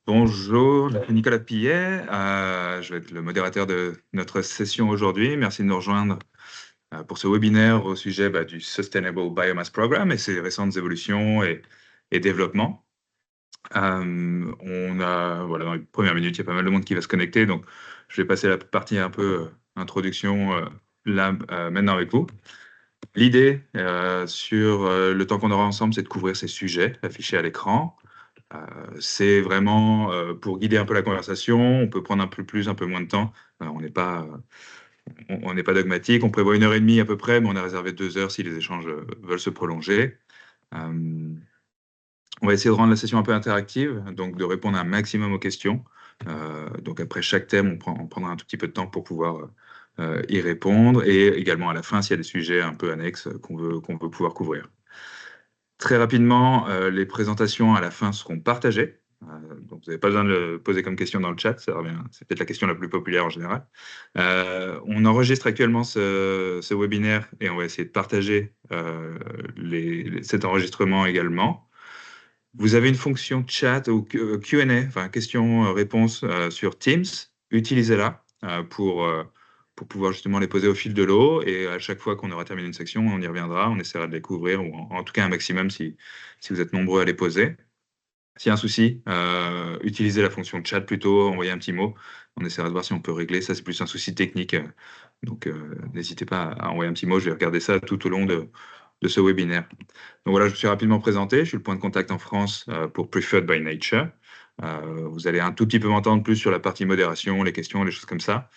Bonjour, je suis Nicolas Pillet. Je vais être le modérateur de notre session aujourd'hui. Merci de nous rejoindre pour ce webinaire au sujet du Sustainable Biomass Program et ses récentes évolutions et développements. Voilà, dans les premières minutes, il y a pas mal de monde qui va se connecter, donc je vais passer la partie un peu introduction là maintenant avec vous. L'idée sur le temps qu'on aura ensemble, c'est de couvrir ces sujets affichés à l'écran. C'est vraiment pour guider un peu la conversation. On peut prendre un peu plus, un peu moins de temps. On n'est pas dogmatique. On prévoit 1 heure et demie à peu près, mais on a réservé 2 heures si les échanges veulent se prolonger. Euh, on va essayer de rendre la session un peu interactive, donc de répondre un maximum aux questions. Donc après chaque thème, on prendra un tout petit peu de temps pour pouvoir y répondre, et également à la fin s'il y a des sujets un peu annexes qu'on veut pouvoir couvrir. Très rapidement, les présentations à la fin seront partagées. Donc, vous n'avez pas besoin de le poser comme question dans le chat, c'est peut-être la question la plus populaire en général. On enregistre actuellement ce webinaire et on va essayer de partager cet enregistrement également. Vous avez une fonction chat ou Q&A, enfin question-réponse sur Teams. Utilisez-la pour pouvoir justement les poser au fil de l'eau. Et à chaque fois qu'on aura terminé une section, on y reviendra, on essaiera de les couvrir, ou en tout cas un maximum si vous êtes nombreux à les poser. S'il y a un souci, utilisez la fonction chat plutôt, envoyez un petit mot. On essaiera de voir si on peut régler. Ça, c'est plus un souci technique. Donc, n'hésitez pas à envoyer un petit mot. Je vais regarder ça tout au long de ce webinaire. Donc voilà, je me suis rapidement présenté. Je suis le point de contact en France pour Preferred by Nature. Vous allez un tout petit peu m'entendre plus sur la partie modération, les questions, les choses comme ça.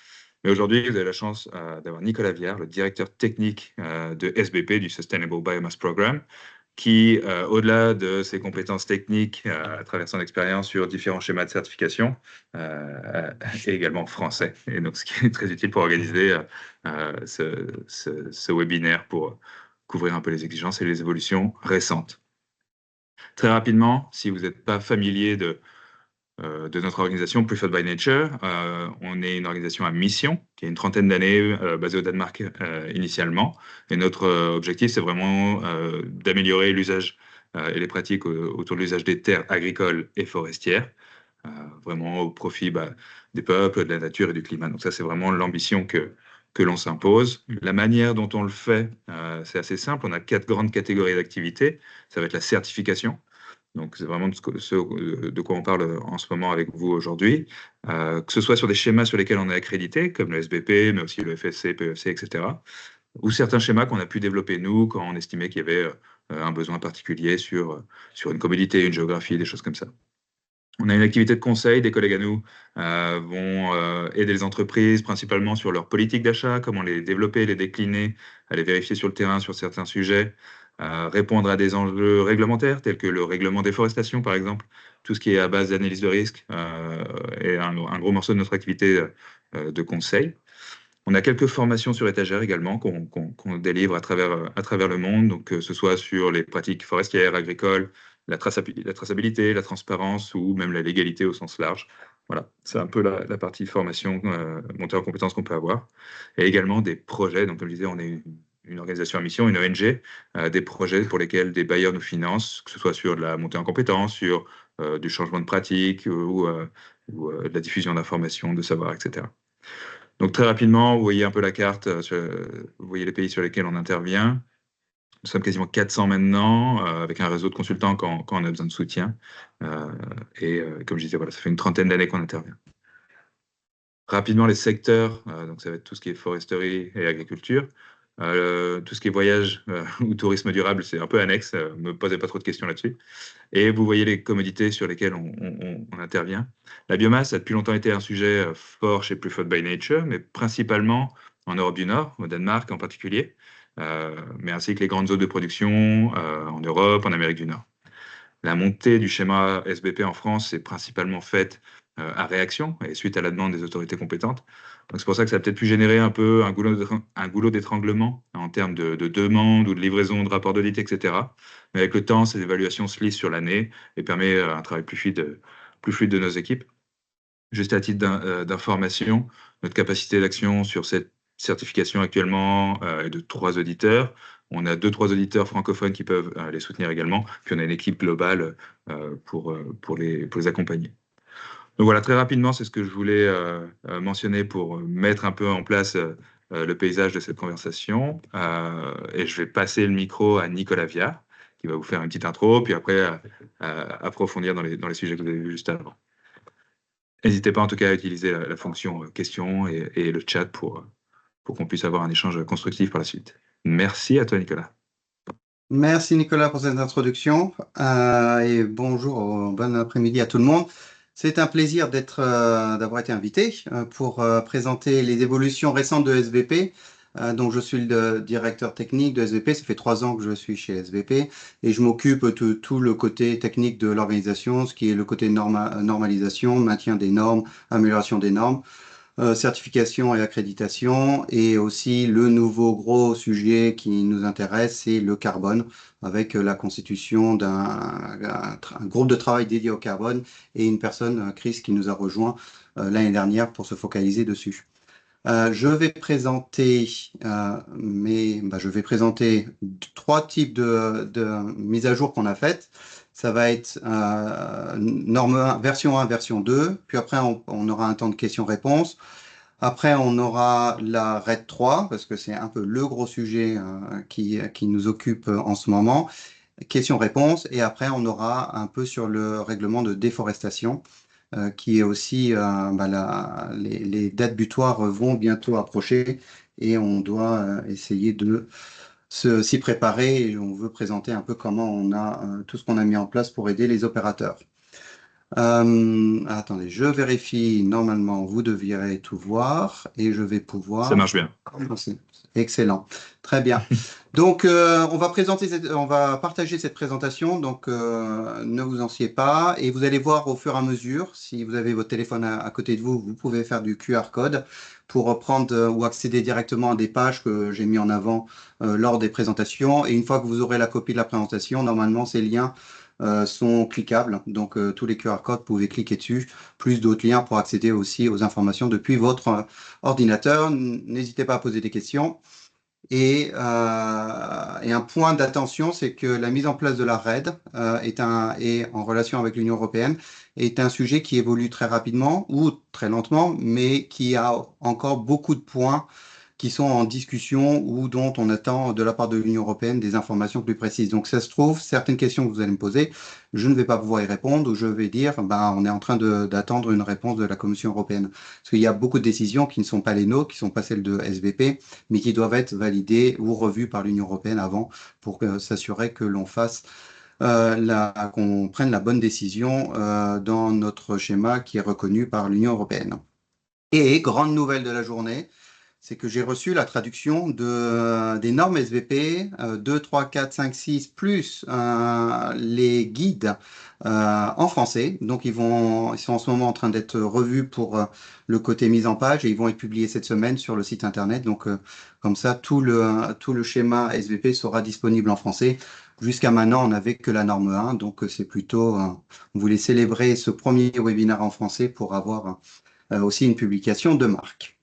Mais aujourd'hui, vous avez la chance d'avoir Nicolas Viard, le directeur technique de SBP, du Sustainable Biomass Program, qui, au-delà de ses compétences techniques, à travers son expérience sur différents schémas de certification, est également français. Et donc, ce qui est très utile pour organiser ce webinaire pour couvrir un peu les exigences et les évolutions récentes. Très rapidement, si vous n'êtes pas familier de notre organisation, Preferred by Nature, on est une organisation à mission qui a une trentaine d'années, basée au Danemark initialement. Et notre objectif, c'est vraiment d'améliorer l'usage et les pratiques autour de l'usage des terres agricoles et forestières, vraiment au profit des peuples, de la nature et du climat. Donc ça, c'est vraiment l'ambition que l'on s'impose. La manière dont on le fait, c'est assez simple. On a 4 grandes catégories d'activités. Ça va être la certification. Donc, c'est vraiment de quoi on parle en ce moment avec vous aujourd'hui, que ce soit sur des schémas sur lesquels on est accrédité, comme le SBP, mais aussi le FSC, PEFC, etc., ou certains schémas qu'on a pu développer nous quand on estimait qu'il y avait un besoin particulier sur une commodité, une géographie, des choses comme ça. On a une activité de conseil, des collègues à nous vont aider les entreprises principalement sur leur politique d'achat, comment les développer, les décliner, aller vérifier sur le terrain sur certains sujets, répondre à des enjeux réglementaires tels que le règlement déforestation par exemple, tout ce qui est à base d'analyse de risque est un gros morceau de notre activité de conseil. On a quelques formations sur étagère également qu'on délivre à travers le monde, donc que ce soit sur les pratiques forestières, agricoles, la traçabilité, la transparence ou même la légalité au sens large. Voilà, c'est un peu la partie formation, montée en compétences qu'on peut avoir. Et également des projets, donc comme je disais, on est une organisation à mission, une ONG, des projets pour lesquels des bailleurs nous financent, que ce soit sur de la montée en compétences, sur du changement de pratique ou de la diffusion d'informations, de savoir, etc. Donc très rapidement, vous voyez un peu la carte, vous voyez les pays sur lesquels on intervient. Nous sommes quasiment 400 maintenant, avec un réseau de consultants quand on a besoin de soutien. Comme je disais, voilà, ça fait une trentaine d'années qu'on intervient. Rapidement, les secteurs, donc ça va être tout ce qui est foresterie et agriculture. Tout ce qui est voyage ou tourisme durable, c'est un peu annexe, ne me posez pas trop de questions là-dessus. Et vous voyez les commodités sur lesquelles on intervient. La biomasse a depuis longtemps été un sujet fort chez Preferred by Nature, mais principalement en Europe du Nord, au Danemark en particulier, mais ainsi que les grandes zones de production en Europe, en Amérique du Nord. La montée du schéma SBP en France s'est principalement faite à réaction et suite à la demande des autorités compétentes. Donc c'est pour ça que ça a peut-être pu générer un peu un goulot d'étranglement en termes de demande ou de livraison de rapports d'audit, etc. Mais avec le temps, ces évaluations se lisent sur l'année et permet un travail plus fluide de nos équipes. Juste à titre d'information, notre capacité d'action sur cette certification actuellement est de 3 auditeurs. On a 2-3 auditeurs francophones qui peuvent les soutenir également. Puis on a une équipe globale pour les accompagner. Donc voilà, très rapidement, c'est ce que je voulais mentionner pour mettre un peu en place le paysage de cette conversation. Et je vais passer le micro à Nicolas Viard, qui va vous faire une petite intro, puis après approfondir dans les sujets que vous avez vus juste avant. N'hésitez pas en tout cas à utiliser la fonction questions et le chat pour qu'on puisse avoir un échange constructif par la suite. Merci à toi, Nicolas. Merci Nicolas pour cette introduction et bonjour, bon après-midi à tout le monde. C'est un plaisir d'avoir été invité pour présenter les évolutions récentes de SVP. Donc je suis le directeur technique de SVP. Ça fait 3 ans que je suis chez SVP et je m'occupe de tout le côté technique de l'organisation, ce qui est le côté normalisation, maintien des normes, amélioration des normes. Certification et accréditation, et aussi le nouveau gros sujet qui nous intéresse, c'est le carbone, avec la constitution d'un groupe de travail dédié au carbone et une personne, Chris, qui nous a rejoint l'année dernière pour se focaliser dessus. Je vais présenter, je vais présenter 3 types de mises à jour qu'on a faites. Ça va être norme 1, version 1, version 2. Puis après, on aura un temps de questions-réponses. Après, on aura la RED 3, parce que c'est un peu le gros sujet qui nous occupe en ce moment. Questions-réponses. Et après, on aura un peu sur le règlement de déforestation, qui est aussi, les dates butoirs vont bientôt approcher et on doit essayer de s'y préparer, et on veut présenter un peu comment on a tout ce qu'on a mis en place pour aider les opérateurs. Attendez, je vérifie. Normalement, vous devriez tout voir et je vais pouvoir. Ça marche bien. Commencer. Excellent. Très bien. Donc, on va partager cette présentation. Donc, ne vous en fiez pas. Et vous allez voir au fur et à mesure, si vous avez votre téléphone à côté de vous, vous pouvez faire du QR code pour reprendre ou accéder directement à des pages que j'ai mis en avant lors des présentations. Et une fois que vous aurez la copie de la présentation, normalement, ces liens sont cliquables. Donc, tous les QR codes, vous pouvez cliquer dessus, plus d'autres liens pour accéder aussi aux informations depuis votre ordinateur. N'hésitez pas à poser des questions. Et un point d'attention, c'est que la mise en place de la RED est en relation avec l'Union européenne, est un sujet qui évolue très rapidement ou très lentement, mais qui a encore beaucoup de points qui sont en discussion ou dont on attend de la part de l'Union européenne des informations plus précises. Donc, ça se trouve, certaines questions que vous allez me poser, je ne vais pas pouvoir y répondre, ou je vais dire, on est en train d'attendre une réponse de la Commission européenne. Parce qu'il y a beaucoup de décisions qui ne sont pas les nôtres, qui ne sont pas celles de SVP, mais qui doivent être validées ou revues par l'Union européenne avant pour s'assurer que l'on fasse qu'on prenne la bonne décision dans notre schéma qui est reconnu par l'Union européenne. Et grande nouvelle de la journée, c'est que j'ai reçu la traduction des normes SVP 2, 3, 4, 5, 6, plus les guides en français. Donc, ils sont en ce moment en train d'être revus pour le côté mise en page, et ils vont être publiés cette semaine sur le site internet. Donc, comme ça, tout le schéma SVP sera disponible en français. Jusqu'à maintenant, on n'avait que la norme 1. Donc, c'est plutôt, on voulait célébrer ce premier webinaire en français pour avoir aussi une publication de marque.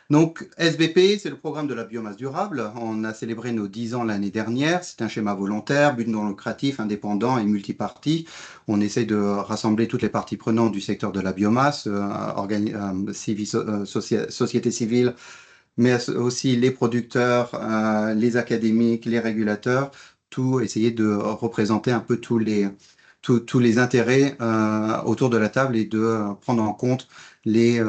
Donc, SBP, c'est le programme de la biomasse durable. On a célébré nos 10 ans l'année dernière. C'est un schéma volontaire, but non lucratif, indépendant et multipartie. On essaie de rassembler toutes les parties prenantes du secteur de la biomasse, société civile, mais aussi les producteurs, les académiques, les régulateurs, tout essayer de représenter un peu tous les intérêts autour de la table et de prendre en compte les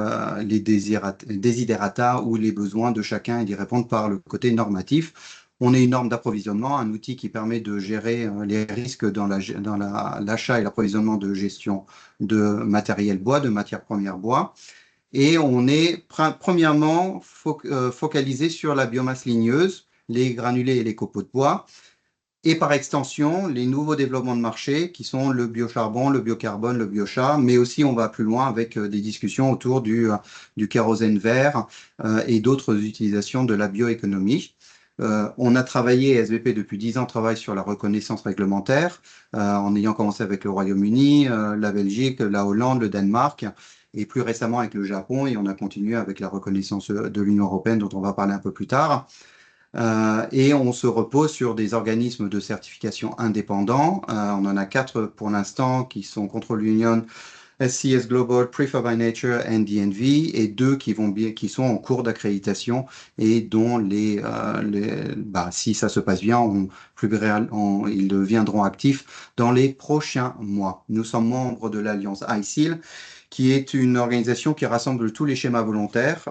desiderata ou les besoins de chacun et d'y répondre par le côté normatif. On est une norme d'approvisionnement, un outil qui permet de gérer les risques dans l'achat et l'approvisionnement de gestion de matériel bois, de matières premières bois. Et on est premièrement focalisé sur la biomasse ligneuse, les granulés et les copeaux de bois. Et par extension, les nouveaux développements de marché qui sont le biocharbon, le biocarbone, le biochar, mais aussi on va plus loin avec des discussions autour du kérosène vert et d'autres utilisations de la bioéconomie. On a travaillé, SVP depuis 10 ans, travaille sur la reconnaissance réglementaire, en ayant commencé avec le Royaume-Uni, la Belgique, la Hollande, le Danemark, et plus récemment avec le Japon, et on a continué avec la reconnaissance de l'Union européenne, dont on va parler un peu plus tard. Et on se repose sur des organismes de certification indépendants. On en a 4 pour l'instant qui sont Control Union, SCS Global, Preferred by Nature, DNV, et 2 qui sont en cours d'accréditation et dont si ça se passe bien, ils deviendront actifs dans les prochains mois. Nous sommes membres de l'Alliance ICIL, qui est une organisation qui rassemble tous les schémas volontaires,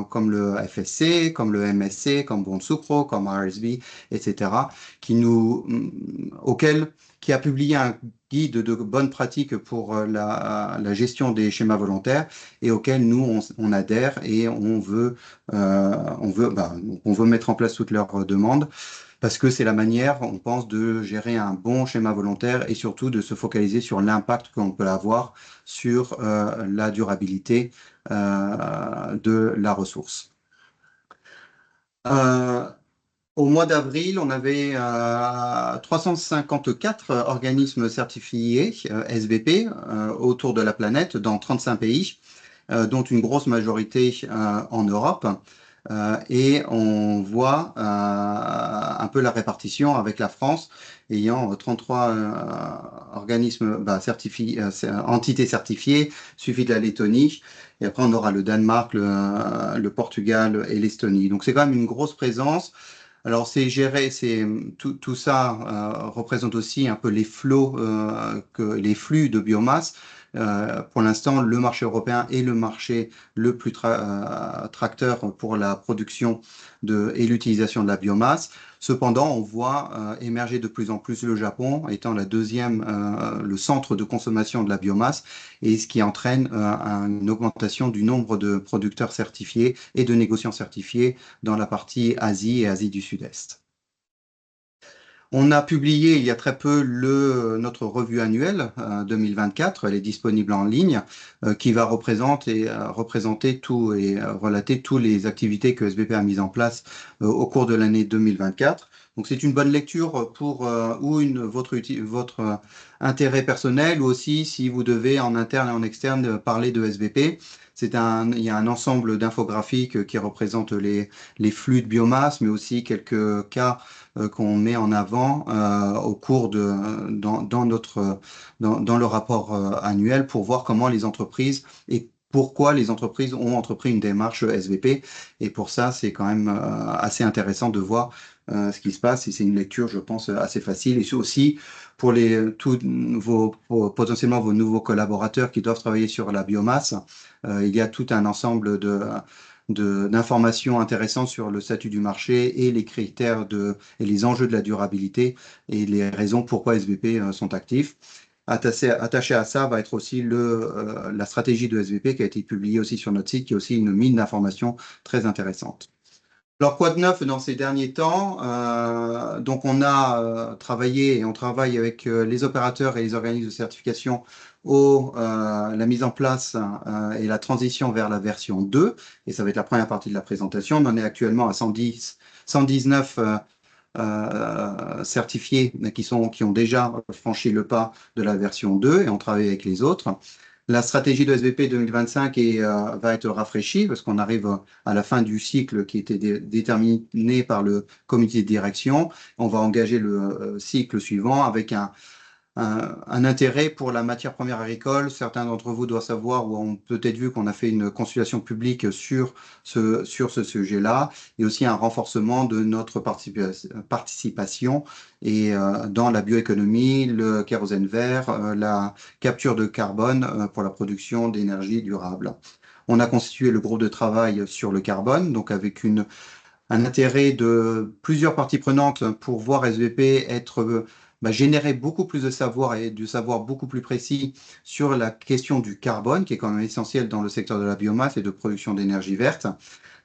comme le FSC, comme le MSC, comme Bonsucro, comme RSB, etc., auquel qui a publié un guide de bonnes pratiques pour la gestion des schémas volontaires et auquel nous on adhère et on veut mettre en place toutes leurs demandes parce que c'est la manière, on pense, de gérer un bon schéma volontaire et surtout de se focaliser sur l'impact qu'on peut avoir sur la durabilité de la ressource. Au mois d'avril, on avait 354 organismes certifiés SBP autour de la planète dans 35 pays, dont une grosse majorité en Europe. Et on voit un peu la répartition avec la France ayant 33 organismes entités certifiées, suivi de la Lettonie. Et après, on aura le Danemark, le Portugal et l'Estonie. Donc, c'est quand même une grosse présence. Alors, tout ça représente aussi un peu les les flux de biomasse. Pour l'instant, le marché européen est le marché le plus tracteur pour la production et l'utilisation de la biomasse. Cependant, on voit émerger de plus en plus le Japon étant le centre de consommation de la biomasse, et ce qui entraîne une augmentation du nombre de producteurs certifiés et de négociants certifiés dans la partie Asie et Asie du Sud-Est. On a publié il y a très peu notre revue annuelle 2024, elle est disponible en ligne, qui va représenter tout et relater toutes les activités que SBP a mises en place au cours de l'année 2024. Donc c'est une bonne lecture pour votre intérêt personnel, ou aussi si vous devez en interne et en externe parler de SBP. Il y a un ensemble d'infographiques qui représentent les flux de biomasse, mais aussi quelques cas qu'on met en avant dans le rapport annuel pour voir comment les entreprises et pourquoi les entreprises ont entrepris une démarche SVP. Et pour ça, c'est quand même assez intéressant de voir ce qui se passe. Et c'est une lecture, je pense, assez facile. Et c'est aussi pour potentiellement vos nouveaux collaborateurs qui doivent travailler sur la biomasse, il y a tout un ensemble d'informations intéressantes sur le statut du marché et les critères et les enjeux de la durabilité et les raisons pourquoi SVP sont actifs. Attaché à ça va être aussi la stratégie de SVP qui a été publiée aussi sur notre site, qui est aussi une mine d'informations très intéressante. Alors, quoi de neuf dans ces derniers temps? Donc, on a travaillé et on travaille avec les opérateurs et les organismes de certification la mise en place et la transition vers la version 2. Et ça va être la première partie de la présentation. On en est actuellement à 119 certifiés qui ont déjà franchi le pas de la version 2 et on travaille avec les autres. La stratégie de SVP 2025 va être rafraîchie parce qu'on arrive à la fin du cycle qui était déterminé par le comité de direction. On va engager le cycle suivant avec un intérêt pour la matière première agricole. Certains d'entre vous doivent savoir ou ont peut-être vu qu'on a fait une consultation publique sur ce sujet-là, et aussi un renforcement de notre participation et dans la bioéconomie, le kérosène vert, la capture de carbone pour la production d'énergie durable. On a constitué le groupe de travail sur le carbone, donc avec un intérêt de plusieurs parties prenantes pour voir SVP générer beaucoup plus de savoir et du savoir beaucoup plus précis sur la question du carbone, qui est quand même essentiel dans le secteur de la biomasse et de production d'énergie verte.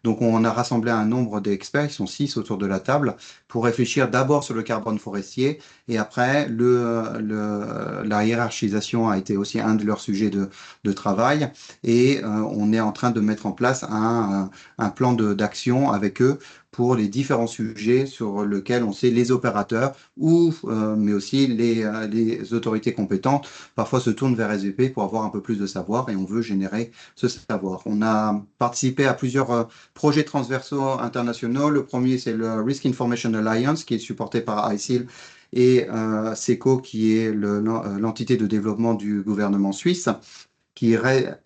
Donc, on a rassemblé un nombre d'experts, ils sont 6 autour de la table, pour réfléchir d'abord sur le carbone forestier, et après, la hiérarchisation a été aussi un de leurs sujets de travail, et on est en train de mettre en place un plan d'action avec eux pour les différents sujets sur lesquels on sait les opérateurs mais aussi les autorités compétentes parfois se tournent vers SVP pour avoir un peu plus de savoir, et on veut générer ce savoir. On a participé à plusieurs projets transversaux internationaux. Le premier, c'est le Risk Information Alliance, qui est supporté par ICIL et SECO, qui est l'entité de développement du gouvernement suisse, qui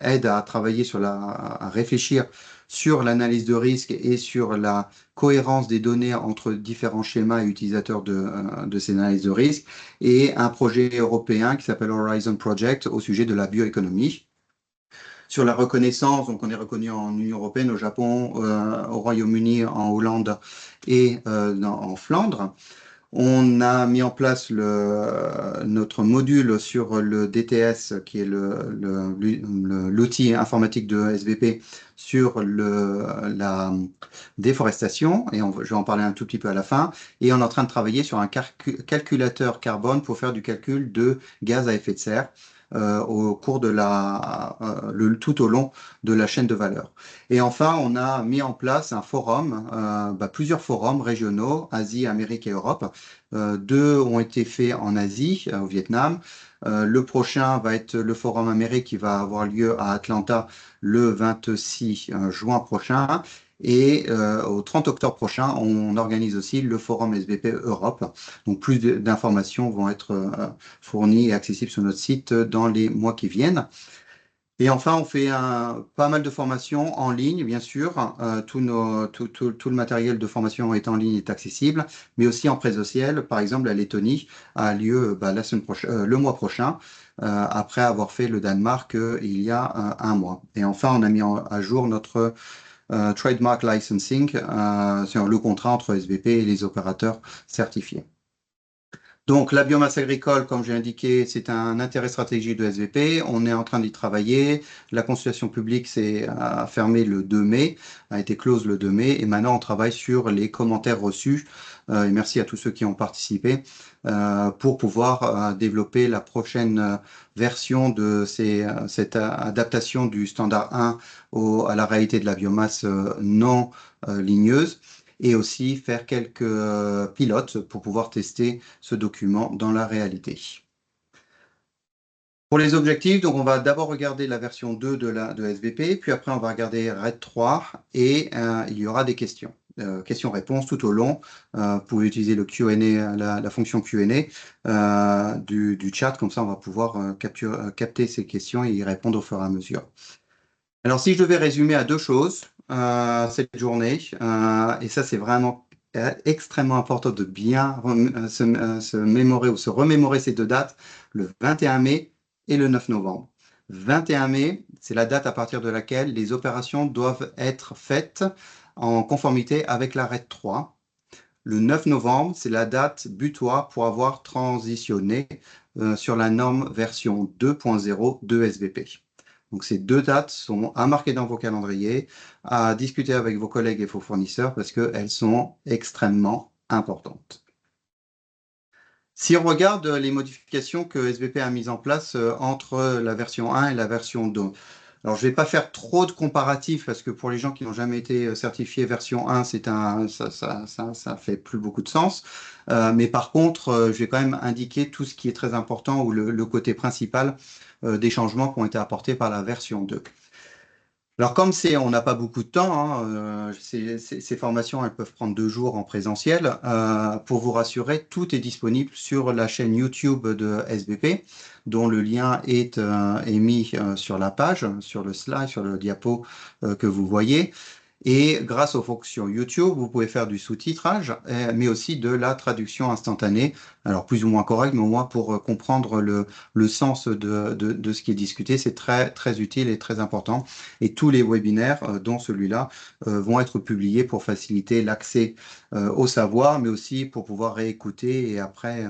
aide à travailler à réfléchir sur l'analyse de risque et sur la cohérence des données entre différents schémas et utilisateurs de ces analyses de risque, et un projet européen qui s'appelle Horizon Project au sujet de la bioéconomie. Sur la reconnaissance, donc on est reconnu en Union européenne, au Japon, au Royaume-Uni, en Hollande et en Flandre. On a mis en place notre module sur le DTS, qui est l'outil informatique de SVP, sur la déforestation, et je vais en parler un tout petit peu à la fin. Et on est en train de travailler sur un calculateur carbone pour faire du calcul de gaz à effet de serre au cours tout au long de la chaîne de valeur. Et enfin, on a mis en place un forum, plusieurs forums régionaux, Asie, Amérique et Europe. Deux ont été faits en Asie, au Vietnam. Le prochain va être le Forum Amérique qui va avoir lieu à Atlanta le 26 juin prochain. Et au 30 octobre prochain, on organise aussi le Forum SVP Europe. Donc plus d'informations vont être fournies et accessibles sur notre site dans les mois qui viennent. Et enfin, on fait pas mal de formations en ligne, bien sûr. Tout le matériel de formation est en ligne, est accessible, mais aussi en présentiel. Par exemple, la Lettonie a lieu le mois prochain, après avoir fait le Danemark il y a un mois. Et enfin, on a mis à jour notre trademark licensing, sur le contrat entre SVP et les opérateurs certifiés. Donc, la biomasse agricole, comme j'ai indiqué, c'est un intérêt stratégique de SVP. On est en train d'y travailler. La consultation publique s'est fermée le 2 mai, a été close le 2 mai. Et maintenant, on travaille sur les commentaires reçus. Et merci à tous ceux qui ont participé pour pouvoir développer la prochaine version de cette adaptation du standard 1 à la réalité de la biomasse non ligneuse, et aussi faire quelques pilotes pour pouvoir tester ce document dans la réalité. Pour les objectifs, donc on va d'abord regarder la version 2 de SVP, puis après on va regarder RED 3 et il y aura des questions. Questions-réponses tout au long. Vous pouvez utiliser le Q&A, la fonction Q&A du chat, comme ça on va pouvoir capter ces questions et y répondre au fur et à mesure. Alors, si je devais résumer à deux choses cette journée, et ça c'est vraiment extrêmement important de bien se mémorer ou se remémorer ces deux dates, le 21 mai et le 9 novembre. 21 mai, c'est la date à partir de laquelle les opérations doivent être faites en conformité avec la RED 3. Le 9 novembre, c'est la date butoir pour avoir transitionné sur la norme version 2.0 de SVP. Donc, ces deux dates sont à marquer dans vos calendriers, à discuter avec vos collègues et vos fournisseurs parce qu'elles sont extrêmement importantes. Si on regarde les modifications que SVP a mises en place entre la version 1 et la version 2, alors je ne vais pas faire trop de comparatifs parce que pour les gens qui n'ont jamais été certifiés version 1, ça fait plus beaucoup de sens. Mais par contre, je vais quand même indiquer tout ce qui est très important ou le côté principal des changements qui ont été apportés par la version 2. Alors, comme on n'a pas beaucoup de temps, hein, ces formations, elles peuvent prendre 2 jours en présentiel. Pour vous rassurer, tout est disponible sur la chaîne YouTube de SVP, dont le lien est mis sur la page, sur le slide, sur le diapo que vous voyez. Et grâce aux fonctions YouTube, vous pouvez faire du sous-titrage, mais aussi de la traduction instantanée. Alors, plus ou moins correct, mais au moins pour comprendre le sens de ce qui est discuté, c'est très, très utile et très important. Et tous les webinaires, dont celui-là, vont être publiés pour faciliter l'accès au savoir, mais aussi pour pouvoir réécouter et après,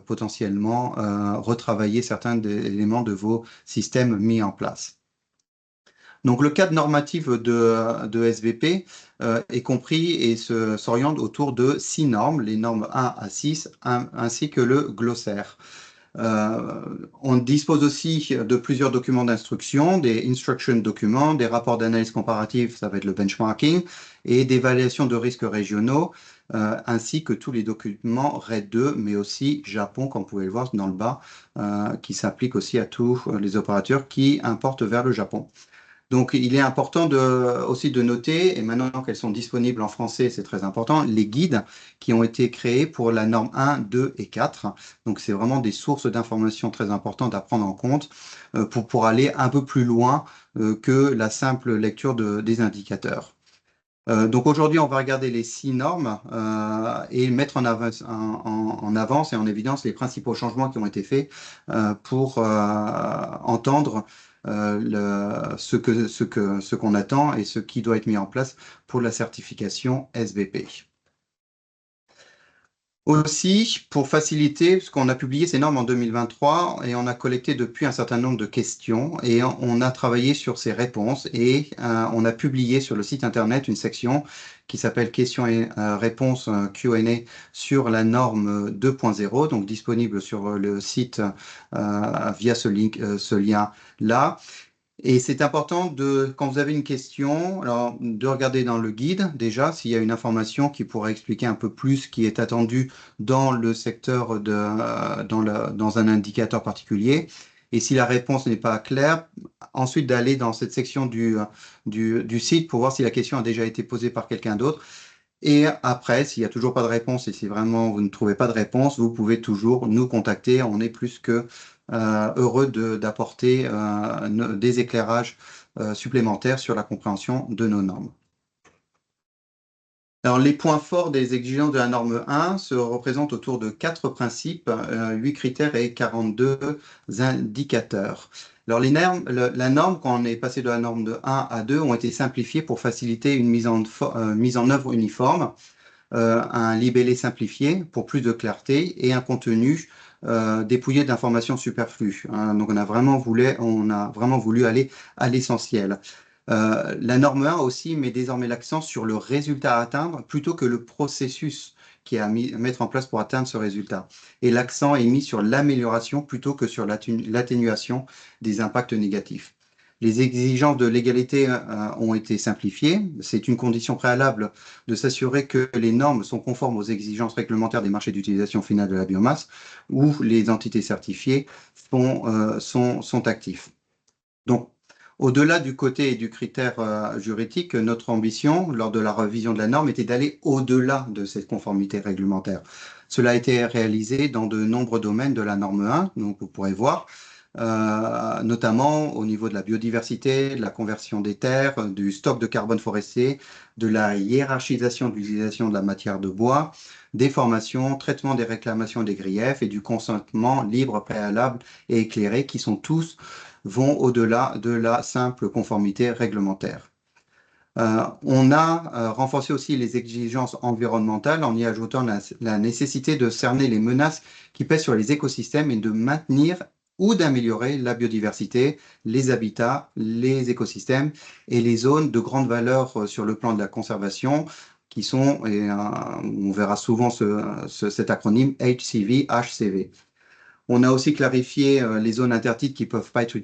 potentiellement, retravailler certains éléments de vos systèmes mis en place. Donc, le cadre normatif de SVP est compris et s'oriente autour de 6 normes, les normes 1 à 6, ainsi que le glossaire. On dispose aussi de plusieurs documents d'instruction, des instruction documents, des rapports d'analyse comparative, ça va être le benchmarking, et d'évaluation de risques régionaux, ainsi que tous les documents RED 2, mais aussi Japon, comme vous pouvez le voir dans le bas, qui s'applique aussi à tous les opérateurs qui importent vers le Japon. Donc, il est important aussi de noter, et maintenant qu'elles sont disponibles en français, c'est très important, les guides qui ont été créés pour la norme 1, 2 et 4. Donc, c'est vraiment des sources d'informations très importantes à prendre en compte pour aller un peu plus loin que la simple lecture des indicateurs. Donc aujourd'hui, on va regarder les 6 normes et mettre en avance et en évidence les principaux changements qui ont été faits pour entendre ce qu'on attend et ce qui doit être mis en place pour la certification SBP. Aussi, pour faciliter, parce qu'on a publié ces normes en 2023 et on a collecté depuis un certain nombre de questions et on a travaillé sur ces réponses et on a publié sur le site internet une section qui s'appelle questions et réponses Q&A sur la norme 2.0, donc disponible sur le site via ce lien-là. Et c'est important quand vous avez une question, alors de regarder dans le guide déjà s'il y a une information qui pourrait expliquer un peu plus ce qui est attendu dans le secteur dans un indicateur particulier. Et si la réponse n'est pas claire, ensuite d'aller dans cette section du site pour voir si la question a déjà été posée par quelqu'un d'autre. Et après, s'il n'y a toujours pas de réponse et si vraiment vous ne trouvez pas de réponse, vous pouvez toujours nous contacter. On est plus que heureux d'apporter des éclairages supplémentaires sur la compréhension de nos normes. Alors, les points forts des exigences de la norme 1 se représentent autour de 4 principes, 8 critères et 42 indicateurs. Alors, la norme, quand on est passé de la norme de 1 à 2, ont été simplifiées pour faciliter une mise en œuvre uniforme, un libellé simplifié pour plus de clarté et un contenu dépouillé d'informations superflues. Hein. Donc, on a vraiment voulu aller à l'essentiel. La norme 1 aussi met désormais l'accent sur le résultat à atteindre plutôt que le processus qui est à mettre en place pour atteindre ce résultat. Et l'accent est mis sur l'amélioration plutôt que sur l'atténuation des impacts négatifs. Les exigences de légalité ont été simplifiées. C'est une condition préalable de s'assurer que les normes sont conformes aux exigences réglementaires des marchés d'utilisation finale de la biomasse où les entités certifiées sont actifs. Donc, au-delà du côté et du critère juridique, notre ambition, lors de la révision de la norme, était d'aller au-delà de cette conformité réglementaire. Cela a été réalisé dans de nombreux domaines de la norme 1, donc vous pourrez voir, notamment au niveau de la biodiversité, de la conversion des terres, du stock de carbone forestier, de la hiérarchisation de l'utilisation de la matière de bois, des formations, traitement des réclamations et des griefs et du consentement libre, préalable et éclairé qui vont au-delà de la simple conformité réglementaire. On a renforcé aussi les exigences environnementales en y ajoutant la nécessité de cerner les menaces qui pèsent sur les écosystèmes et de maintenir ou d'améliorer la biodiversité, les habitats, les écosystèmes et les zones de grande valeur sur le plan de la conservation qui sont, et on verra souvent cet acronyme HCV. On a aussi clarifié les zones interdites qui peuvent pas être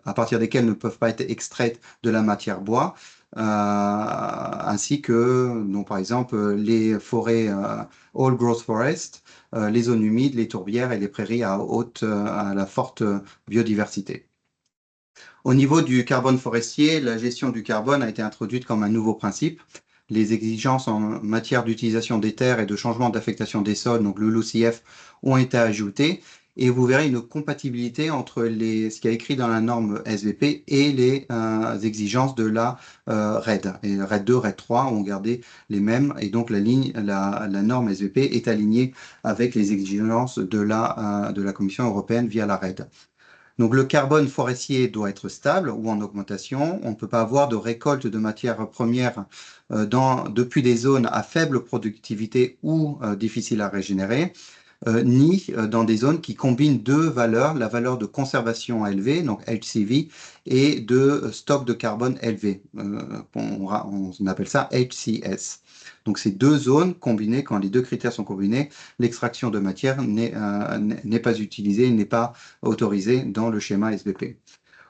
à partir desquelles ne peuvent pas être extraites de la matière bois, ainsi que, donc, par exemple, les forêts Old Growth Forest, les zones humides, les tourbières et les prairies à la forte biodiversité. Au niveau du carbone forestier, la gestion du carbone a été introduite comme un nouveau principe. Les exigences en matière d'utilisation des terres et de changement d'affectation des sols, donc le LULUCF, ont été ajoutées. Et vous verrez une compatibilité entre ce qui est écrit dans la norme SVP et les exigences de la RED. Et RED 2, RED 3 ont gardé les mêmes. Et donc la norme SVP est alignée avec les exigences de la Commission européenne via la RED. Donc le carbone forestier doit être stable ou en augmentation. On ne peut pas avoir de récolte de matières premières depuis des zones à faible productivité ou difficiles à régénérer, ni dans des zones qui combinent deux valeurs, la valeur de conservation élevée, donc HCV, et de stock de carbone élevé. On appelle ça HCS. Donc ces deux zones combinées, quand les deux critères sont combinés, l'extraction de matière n'est pas utilisée, n'est pas autorisée dans le schéma SBP.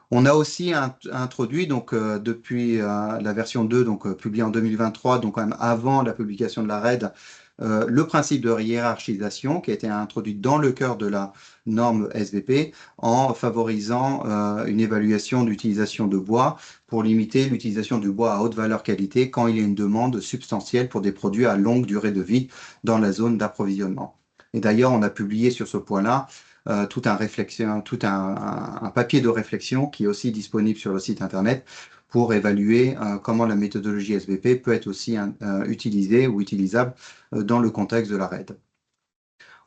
On a aussi introduit, donc, depuis la version 2, donc, publiée en 2023, donc quand même avant la publication de la RED, le principe de hiérarchisation qui a été introduit dans le cœur de la norme SVP en favorisant une évaluation d'utilisation de bois pour limiter l'utilisation du bois à haute valeur qualité quand il y a une demande substantielle pour des produits à longue durée de vie dans la zone d'approvisionnement. Et d'ailleurs, on a publié sur ce point-là tout un papier de réflexion qui est aussi disponible sur le site Internet pour évaluer comment la méthodologie SVP peut être aussi utilisée ou utilisable dans le contexte de la RED.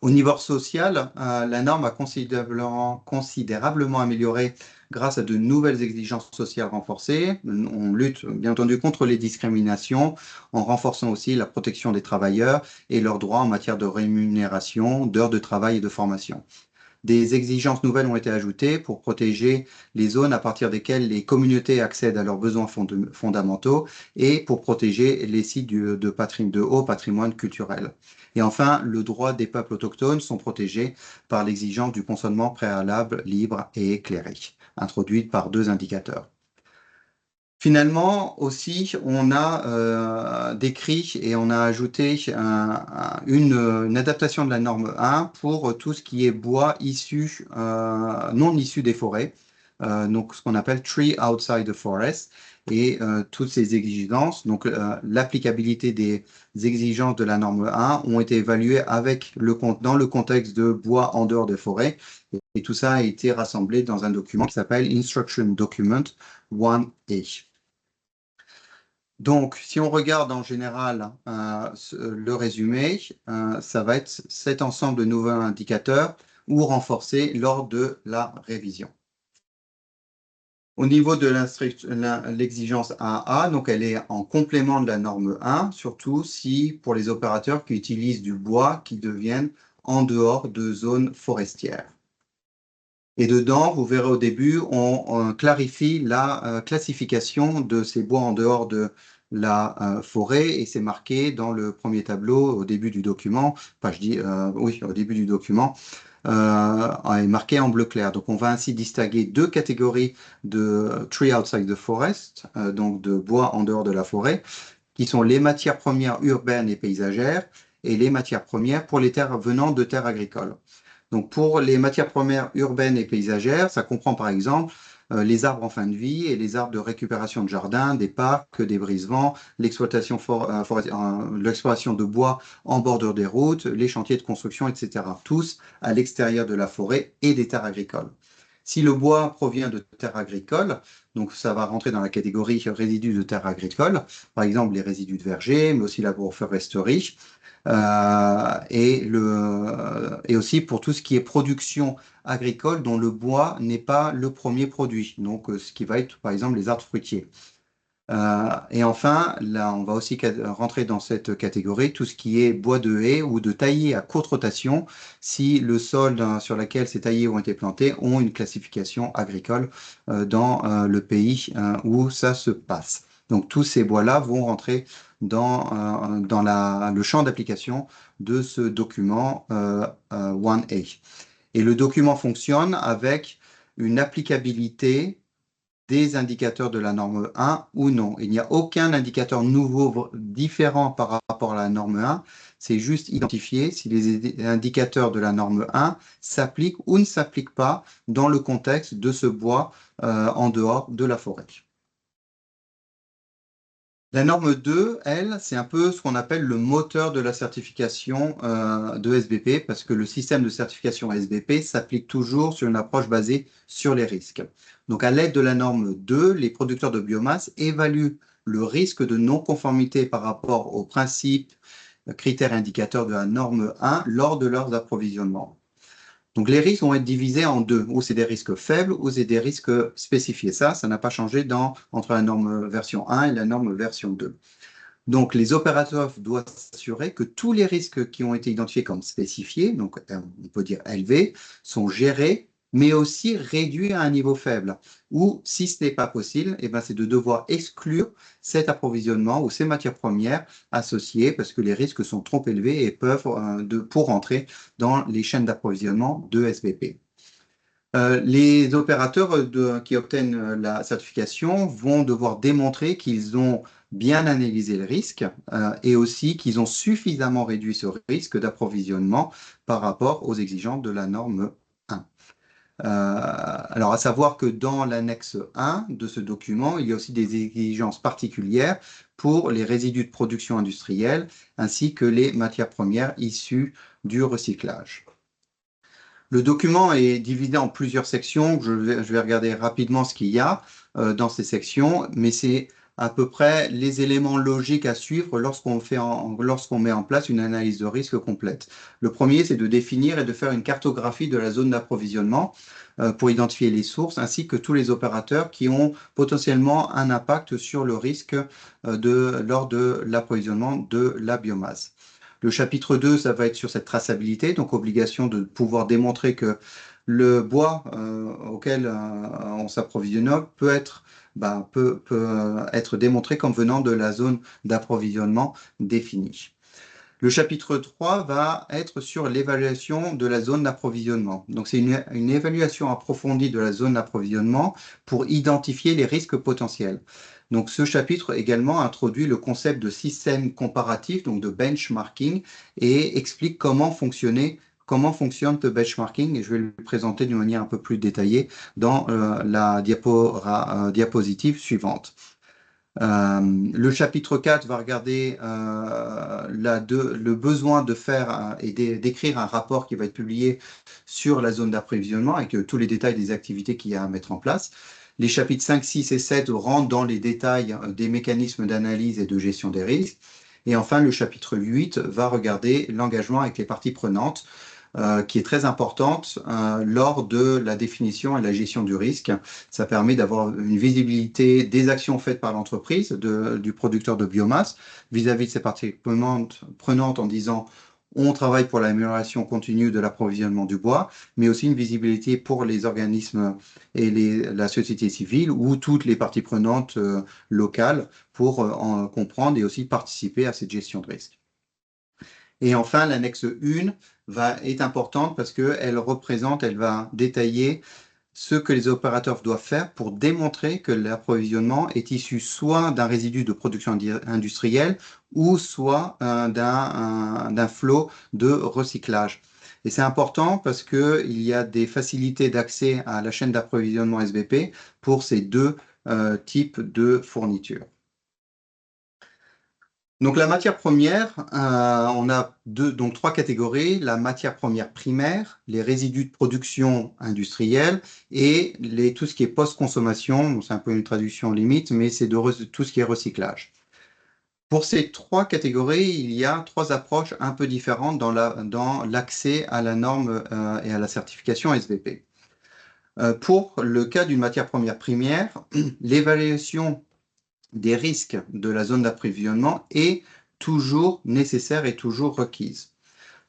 Au niveau social, la norme a considérablement amélioré grâce à de nouvelles exigences sociales renforcées. On lutte bien entendu contre les discriminations en renforçant aussi la protection des travailleurs et leurs droits en matière de rémunération, d'heures de travail et de formation. Des exigences nouvelles ont été ajoutées pour protéger les zones à partir desquelles les communautés accèdent à leurs besoins fondamentaux et pour protéger les sites de haut patrimoine culturel. Et enfin, le droit des peuples autochtones sont protégés par l'exigence du consentement préalable, libre et éclairé, introduite par 2 indicateurs. Finalement, aussi, on a décrit et on a ajouté une adaptation de la norme 1 pour tout ce qui est bois non issu des forêts, donc ce qu'on appelle Tree Outside the Forest, et toutes ces exigences, donc l'applicabilité des exigences de la norme 1 ont été évaluées dans le contexte de bois en dehors des forêts, et tout ça a été rassemblé dans un document qui s'appelle Instruction Document 1A. Donc, si on regarde en général le résumé, ça va être cet ensemble de nouveaux indicateurs ou renforcés lors de la révision. Au niveau de l'exigence AA, donc elle est en complément de la norme 1, surtout si pour les opérateurs qui utilisent du bois qui deviennent en dehors de zones forestières. Et dedans, vous verrez au début, on clarifie la classification de ces bois en dehors de la forêt et c'est marqué dans le premier tableau au début du document, au début du document, est marqué en bleu clair. Donc on va ainsi distinguer 2 catégories de tree outside the forest, donc de bois en dehors de la forêt, qui sont les matières premières urbaines et paysagères et les matières premières pour les terres venant de terres agricoles. Donc pour les matières premières urbaines et paysagères, ça comprend par exemple les arbres en fin de vie et les arbres de récupération de jardins, des parcs, des brise-vents, l'exploitation de bois en bordure des routes, les chantiers de construction, etc. Tous à l'extérieur de la forêt et des terres agricoles. Si le bois provient de terres agricoles, donc ça va rentrer dans la catégorie résidus de terres agricoles, par exemple les résidus de verger, mais aussi l'agroforesterie, et aussi pour tout ce qui est production agricole dont le bois n'est pas le premier produit, donc ce qui va être par exemple les arbres fruitiers. Et enfin, là, on va aussi rentrer dans cette catégorie tout ce qui est bois de haie ou de taillis à courte rotation, si le sol sur lequel ces taillis ont été plantés ont une classification agricole dans le pays où ça se passe. Donc tous ces bois-là vont rentrer dans le champ d'application de ce document 1A. Et le document fonctionne avec une applicabilité des indicateurs de la norme 1 ou non. Il n'y a aucun indicateur nouveau différent par rapport à la norme 1. C'est juste identifier si les indicateurs de la norme 1 s'appliquent ou ne s'appliquent pas dans le contexte de ce bois en dehors de la forêt. La norme 2, elle, c'est un peu ce qu'on appelle le moteur de la certification de SBP, parce que le système de certification SBP s'applique toujours sur une approche basée sur les risques. Donc, à l'aide de la norme 2, les producteurs de biomasse évaluent le risque de non-conformité par rapport aux principes, critères et indicateurs de la norme 1 lors de leurs approvisionnements. Donc, les risques vont être divisés en 2, ou c'est des risques faibles, ou c'est des risques spécifiés. Ça n'a pas changé entre la norme version 1 et la norme version 2. Donc, les opérateurs doivent s'assurer que tous les risques qui ont été identifiés comme spécifiés, donc on peut dire élevés, sont gérés, mais aussi réduits à un niveau faible. Ou, si ce n'est pas possible, c'est de devoir exclure cet approvisionnement ou ces matières premières associées parce que les risques sont trop élevés et peuvent pour entrer dans les chaînes d'approvisionnement de SBP. Les opérateurs qui obtiennent la certification vont devoir démontrer qu'ils ont bien analysé le risque et aussi qu'ils ont suffisamment réduit ce risque d'approvisionnement par rapport aux exigences de la norme 1. Alors, à savoir que dans l'annexe 1 de ce document, il y a aussi des exigences particulières pour les résidus de production industrielle ainsi que les matières premières issues du recyclage. Le document est divisé en plusieurs sections. Je vais regarder rapidement ce qu'il y a dans ces sections, mais c'est à peu près les éléments logiques à suivre lorsqu'on met en place une analyse de risque complète. Le premier, c'est de définir et de faire une cartographie de la zone d'approvisionnement pour identifier les sources ainsi que tous les opérateurs qui ont potentiellement un impact sur le risque lors de l'approvisionnement de la biomasse. Le chapitre 2, ça va être sur cette traçabilité, donc obligation de pouvoir démontrer que le bois auquel on s'approvisionne peut être démontré comme venant de la zone d'approvisionnement définie. Le chapitre 3 va être sur l'évaluation de la zone d'approvisionnement. Donc, c'est une évaluation approfondie de la zone d'approvisionnement pour identifier les risques potentiels. Donc, ce chapitre également introduit le concept de système comparatif, donc de benchmarking, et explique comment fonctionne le benchmarking, et je vais le présenter d'une manière un peu plus détaillée dans la diapositive suivante. Le chapitre 4 va regarder le besoin de faire et d'écrire un rapport qui va être publié sur la zone d'approvisionnement avec tous les détails des activités qu'il y a à mettre en place. Les chapitres 5, 6 et 7 rentrent dans les détails des mécanismes d'analyse et de gestion des risques. Et enfin, le chapitre 8 va regarder l'engagement avec les parties prenantes, qui est très importante lors de la définition et la gestion du risque. Ça permet d'avoir une visibilité des actions faites par l'entreprise, du producteur de biomasse, vis-à-vis de ses parties prenantes en disant on travaille pour l'amélioration continue de l'approvisionnement du bois, mais aussi une visibilité pour les organismes et la société civile ou toutes les parties prenantes locales pour en comprendre et aussi participer à cette gestion de risque. Et enfin, l'annexe 1 est importante parce qu'elle va détailler ce que les opérateurs doivent faire pour démontrer que l'approvisionnement est issu soit d'un résidu de production industrielle ou soit d'un flot de recyclage. Et c'est important parce qu'il y a des facilités d'accès à la chaîne d'approvisionnement SBP pour ces deux types de fournitures. Donc la matière première, on a trois catégories, la matière première primaire, les résidus de production industrielle et tout ce qui est post-consommation, c'est un peu une traduction limite, mais c'est tout ce qui est recyclage. Pour ces trois catégories, il y a trois approches un peu différentes dans l'accès à la norme et à la certification SBP. Pour le cas d'une matière première primaire, l'évaluation des risques de la zone d'approvisionnement est toujours nécessaire et toujours requise.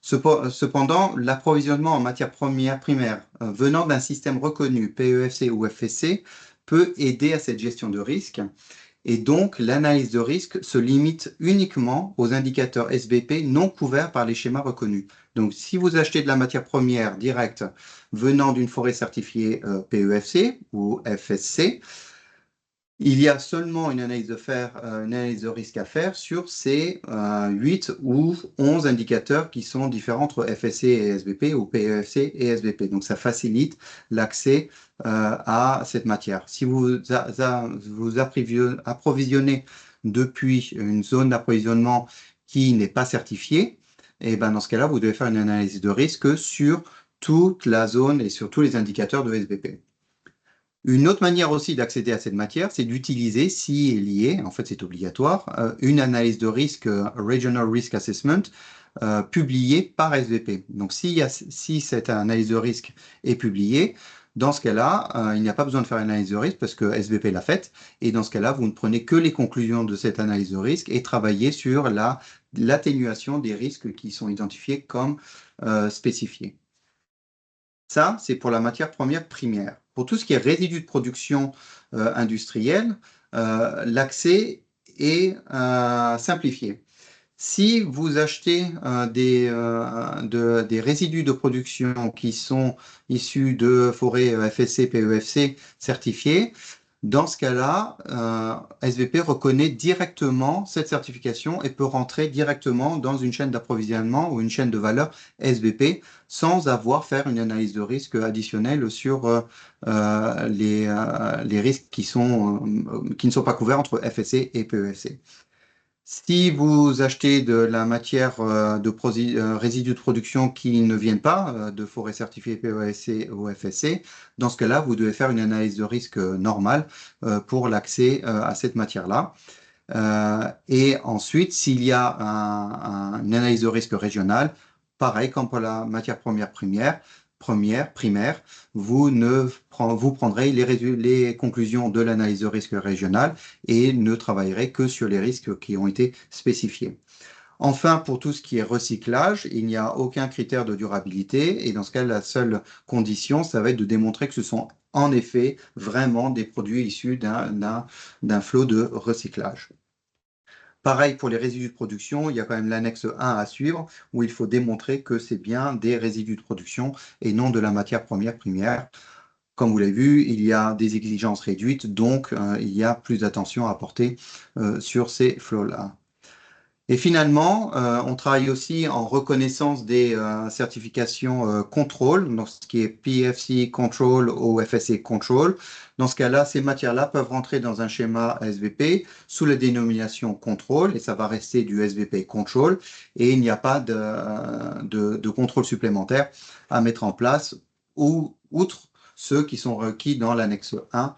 Cependant, l'approvisionnement en matière première primaire venant d'un système reconnu, PEFC ou FSC, peut aider à cette gestion de risque. Et donc, l'analyse de risque se limite uniquement aux indicateurs SBP non couverts par les schémas reconnus. Donc, si vous achetez de la matière première directe venant d'une forêt certifiée PEFC ou FSC, il y a seulement une analyse de risque à faire sur ces 8 ou 11 indicateurs qui sont différents entre FSC et SBP ou PEFC et SBP. Donc, ça facilite l'accès à cette matière. Si vous approvisionnez depuis une zone d'approvisionnement qui n'est pas certifiée, et ben dans ce cas-là, vous devez faire une analyse de risque sur toute la zone et sur tous les indicateurs de SBP. Une autre manière aussi d'accéder à cette matière, c'est d'utiliser, si est lié, en fait c'est obligatoire, une analyse de risque, Regional Risk Assessment, publiée par SBP. Donc si cette analyse de risque est publiée, dans ce cas-là, il n'y a pas besoin de faire une analyse de risque parce que SBP l'a faite. Et dans ce cas-là, vous ne prenez que les conclusions de cette analyse de risque et travaillez sur l'atténuation des risques qui sont identifiés comme spécifiés. Ça, c'est pour la matière première primaire. Pour tout ce qui est résidus de production industrielle, l'accès est simplifié. Si vous achetez des résidus de production qui sont issus de forêts FSC, PEFC certifiées, dans ce cas-là, SVP reconnaît directement cette certification et peut rentrer directement dans une chaîne d'approvisionnement ou une chaîne de valeur SVP sans avoir faire une analyse de risque additionnelle sur les risques qui ne sont pas couverts entre FSC et PEFC. Si vous achetez de la matière résidus de production qui ne viennent pas de forêts certifiées PEFC ou FSC, dans ce cas-là, vous devez faire une analyse de risque normale pour l'accès à cette matière-là. Et ensuite, s'il y a une analyse de risque régionale, pareil comme pour la matière primaire, vous prendrez les conclusions de l'analyse de risque régionale et ne travaillerez que sur les risques qui ont été spécifiés. Enfin, pour tout ce qui est recyclage, il n'y a aucun critère de durabilité et dans ce cas, la seule condition, ça va être de démontrer que ce sont en effet vraiment des produits issus d'un flot de recyclage. Pareil pour les résidus de production, il y a quand même l'annexe 1 à suivre où il faut démontrer que c'est bien des résidus de production et non de la matière première primaire. Comme vous l'avez vu, il y a des exigences réduites, donc il y a plus d'attention à porter sur ces flots-là. Et finalement, on travaille aussi en reconnaissance des certifications contrôle, donc ce qui est PFC Control ou FSC Control. Dans ce cas-là, ces matières-là peuvent rentrer dans un schéma SVP sous la dénomination contrôle et ça va rester du SVP Control et il n'y a pas de contrôle supplémentaire à mettre en place outre ceux qui sont requis dans l'annexe 1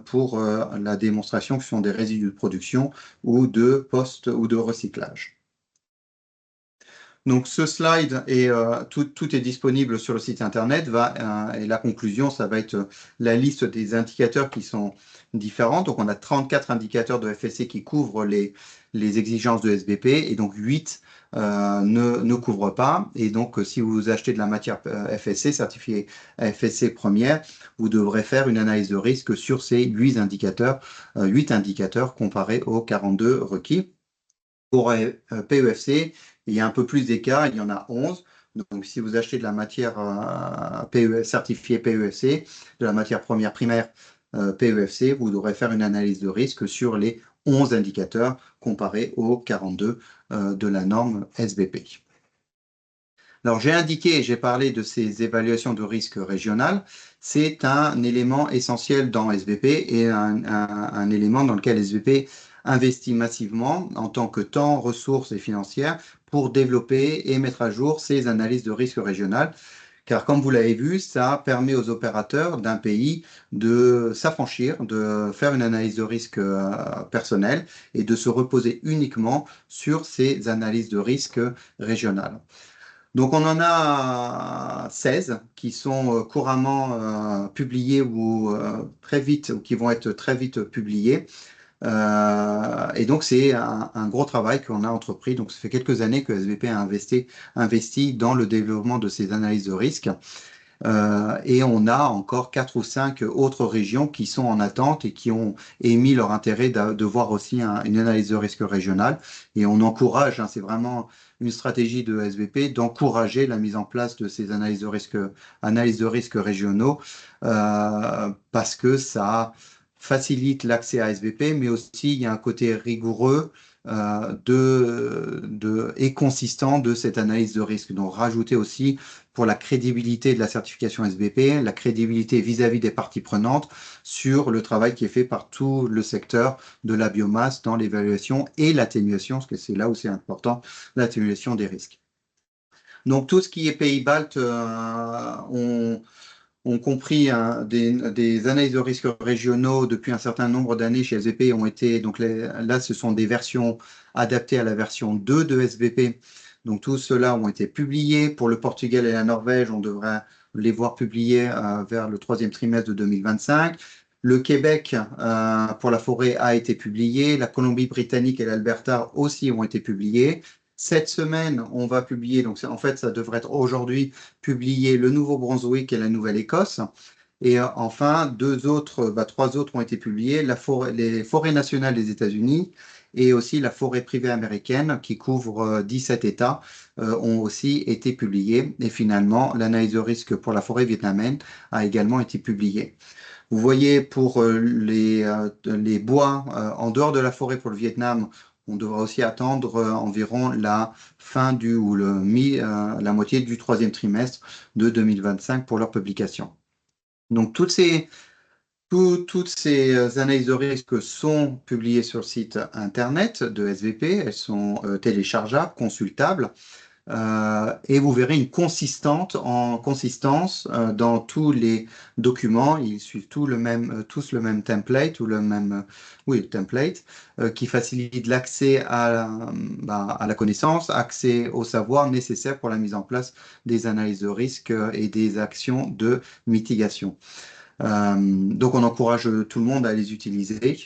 pour la démonstration que ce sont des résidus de production ou de post ou de recyclage. Donc ce slide et tout est disponible sur le site internet et la conclusion, ça va être la liste des indicateurs qui sont différents. Donc on a 34 indicateurs de FSC qui couvrent les exigences de SBP et donc 8 ne couvrent pas. Et donc si vous achetez de la matière FSC certifiée FSC première, vous devrez faire une analyse de risque sur ces 8 indicateurs comparés aux 42 requis. Pour PEFC, il y a un peu plus d'écart, il y en a 11. Donc, si vous achetez de la matière certifiée PEFC, de la matière première primaire PEFC, vous devrez faire une analyse de risque sur les 11 indicateurs comparés aux 42 de la norme SBP. Alors, j'ai indiqué et j'ai parlé de ces évaluations de risque régionales. C'est un élément essentiel dans SBP et un élément dans lequel SBP investit massivement en tant que temps, ressources et financières pour développer et mettre à jour ces analyses de risque régionales. Car comme vous l'avez vu, ça permet aux opérateurs d'un pays de s'affranchir, de faire une analyse de risque personnelle et de se reposer uniquement sur ces analyses de risque régionales. Donc, on en a 16 qui sont couramment publiés ou très vite, ou qui vont être très vite publiés. Et donc, c'est un gros travail qu'on a entrepris. Donc, ça fait quelques années que SVP a investi dans le développement de ces analyses de risque. Et on a encore 4 ou 5 autres régions qui sont en attente et qui ont émis leur intérêt de voir aussi une analyse de risque régionale. Et on encourage, c'est vraiment une stratégie de SVP, d'encourager la mise en place de ces analyses de risque régionaux parce que ça facilite l'accès à SVP, mais aussi il y a un côté rigoureux et consistant de cette analyse de risque. Donc, rajouter aussi pour la crédibilité de la certification SBP, la crédibilité vis-à-vis des parties prenantes sur le travail qui est fait par tout le secteur de la biomasse dans l'évaluation et l'atténuation, parce que c'est là où c'est important, l'atténuation des risques. Donc, tout ce qui est pays baltes ont compris des analyses de risques régionaux depuis un certain nombre d'années chez SVP ont été, donc là, ce sont des versions adaptées à la version 2 de SVP. Donc, tous ceux-là ont été publiés. Pour le Portugal et la Norvège, on devrait les voir publiés vers le 3e trimestre de 2025. Le Québec, pour la forêt, a été publié. La Colombie-Britannique et l'Alberta aussi ont été publiés. Cette semaine, on va publier, donc en fait, ça devrait être aujourd'hui, publié le Nouveau-Brunswick et la Nouvelle-Écosse. Et enfin, trois autres ont été publiés, les forêts nationales des États-Unis et aussi la forêt privée américaine qui couvre 17 États ont aussi été publiées. Et finalement, l'analyse de risque pour la forêt vietnamienne a également été publiée. Vous voyez pour les bois en dehors de la forêt pour le Vietnam, on devra aussi attendre environ la fin ou la moitié du troisième trimestre de 2025 pour leur publication. Donc toutes ces analyses de risque sont publiées sur le site internet de SVP, elles sont téléchargeables, consultables. Et vous verrez une consistance dans tous les documents. Ils suivent tous le même template ou oui, template qui facilite l'accès à la connaissance, accès au savoir nécessaire pour la mise en place des analyses de risque et des actions de mitigation. Donc, on encourage tout le monde à les utiliser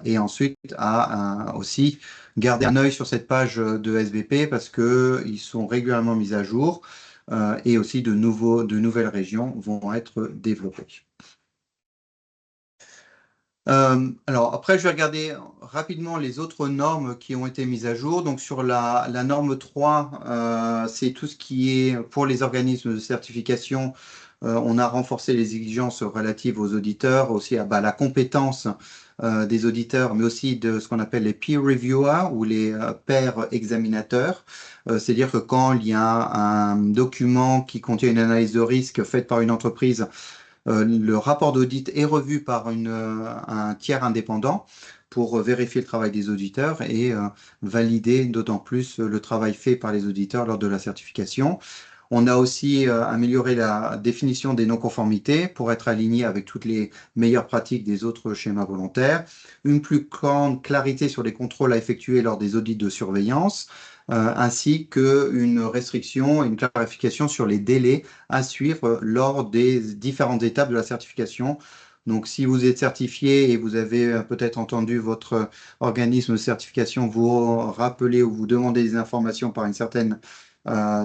et ensuite à aussi garder un œil sur cette page de SVP parce qu'ils sont régulièrement mis à jour et aussi de nouvelles régions vont être développées. Alors après, je vais regarder rapidement les autres normes qui ont été mises à jour. Donc sur la norme 3, c'est tout ce qui est pour les organismes de certification. On a renforcé les exigences relatives aux auditeurs, aussi à la compétence des auditeurs, mais aussi de ce qu'on appelle les peer reviewers ou les pairs examinateurs. C'est-à-dire que quand il y a un document qui contient une analyse de risque faite par une entreprise, le rapport d'audit est revu par un tiers indépendant pour vérifier le travail des auditeurs et valider d'autant plus le travail fait par les auditeurs lors de la certification. On a aussi amélioré la définition des non-conformités pour être aligné avec toutes les meilleures pratiques des autres schémas volontaires. Une plus grande clarité sur les contrôles à effectuer lors des audits de surveillance, ainsi qu'une restriction et une clarification sur les délais à suivre lors des différentes étapes de la certification. Donc, si vous êtes certifié et vous avez peut-être entendu votre organisme de certification vous rappeler ou vous demander des informations par une certaine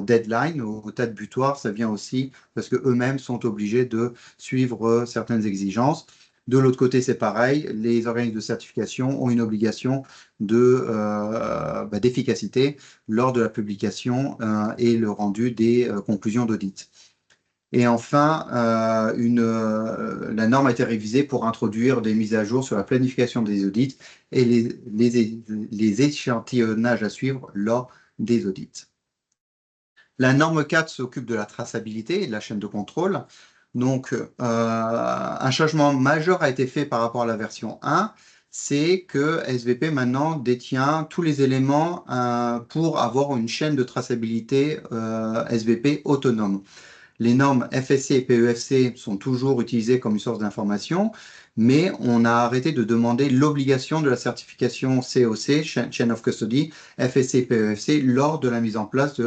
deadline ou date butoir, ça vient aussi parce qu'eux-mêmes sont obligés de suivre certaines exigences. De l'autre côté, c'est pareil, les organismes de certification ont une obligation d'efficacité lors de la publication et le rendu des conclusions d'audit. Et enfin, la norme a été révisée pour introduire des mises à jour sur la planification des audits et les échantillonnages à suivre lors des audits. La norme 4 s'occupe de la traçabilité et de la chaîne de contrôle. Donc, un changement majeur a été fait par rapport à la version 1, c'est que SVP maintenant détient tous les éléments pour avoir une chaîne de traçabilité SVP autonome. Les normes FSC et PEFC sont toujours utilisées comme une source d'information, mais on a arrêté de demander l'obligation de la certification COC, Chain of Custody, FSC et PEFC, lors de la mise en place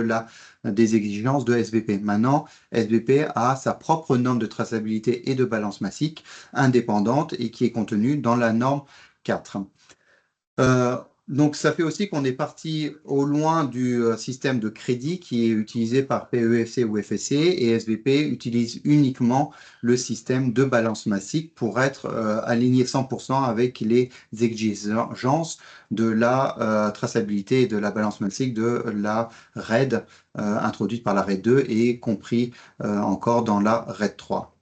des exigences de SVP. Maintenant, SVP a sa propre norme de traçabilité et de balance massique indépendante et qui est contenue dans la norme 4. Donc, ça fait aussi qu'on est parti au loin du système de crédit qui est utilisé par PEFC ou FSC et SVP utilise uniquement le système de balance massique pour être aligné 100% avec les exigences de la traçabilité et de la balance massique de la RED introduite par la RED 2 et compris encore dans la RED 3.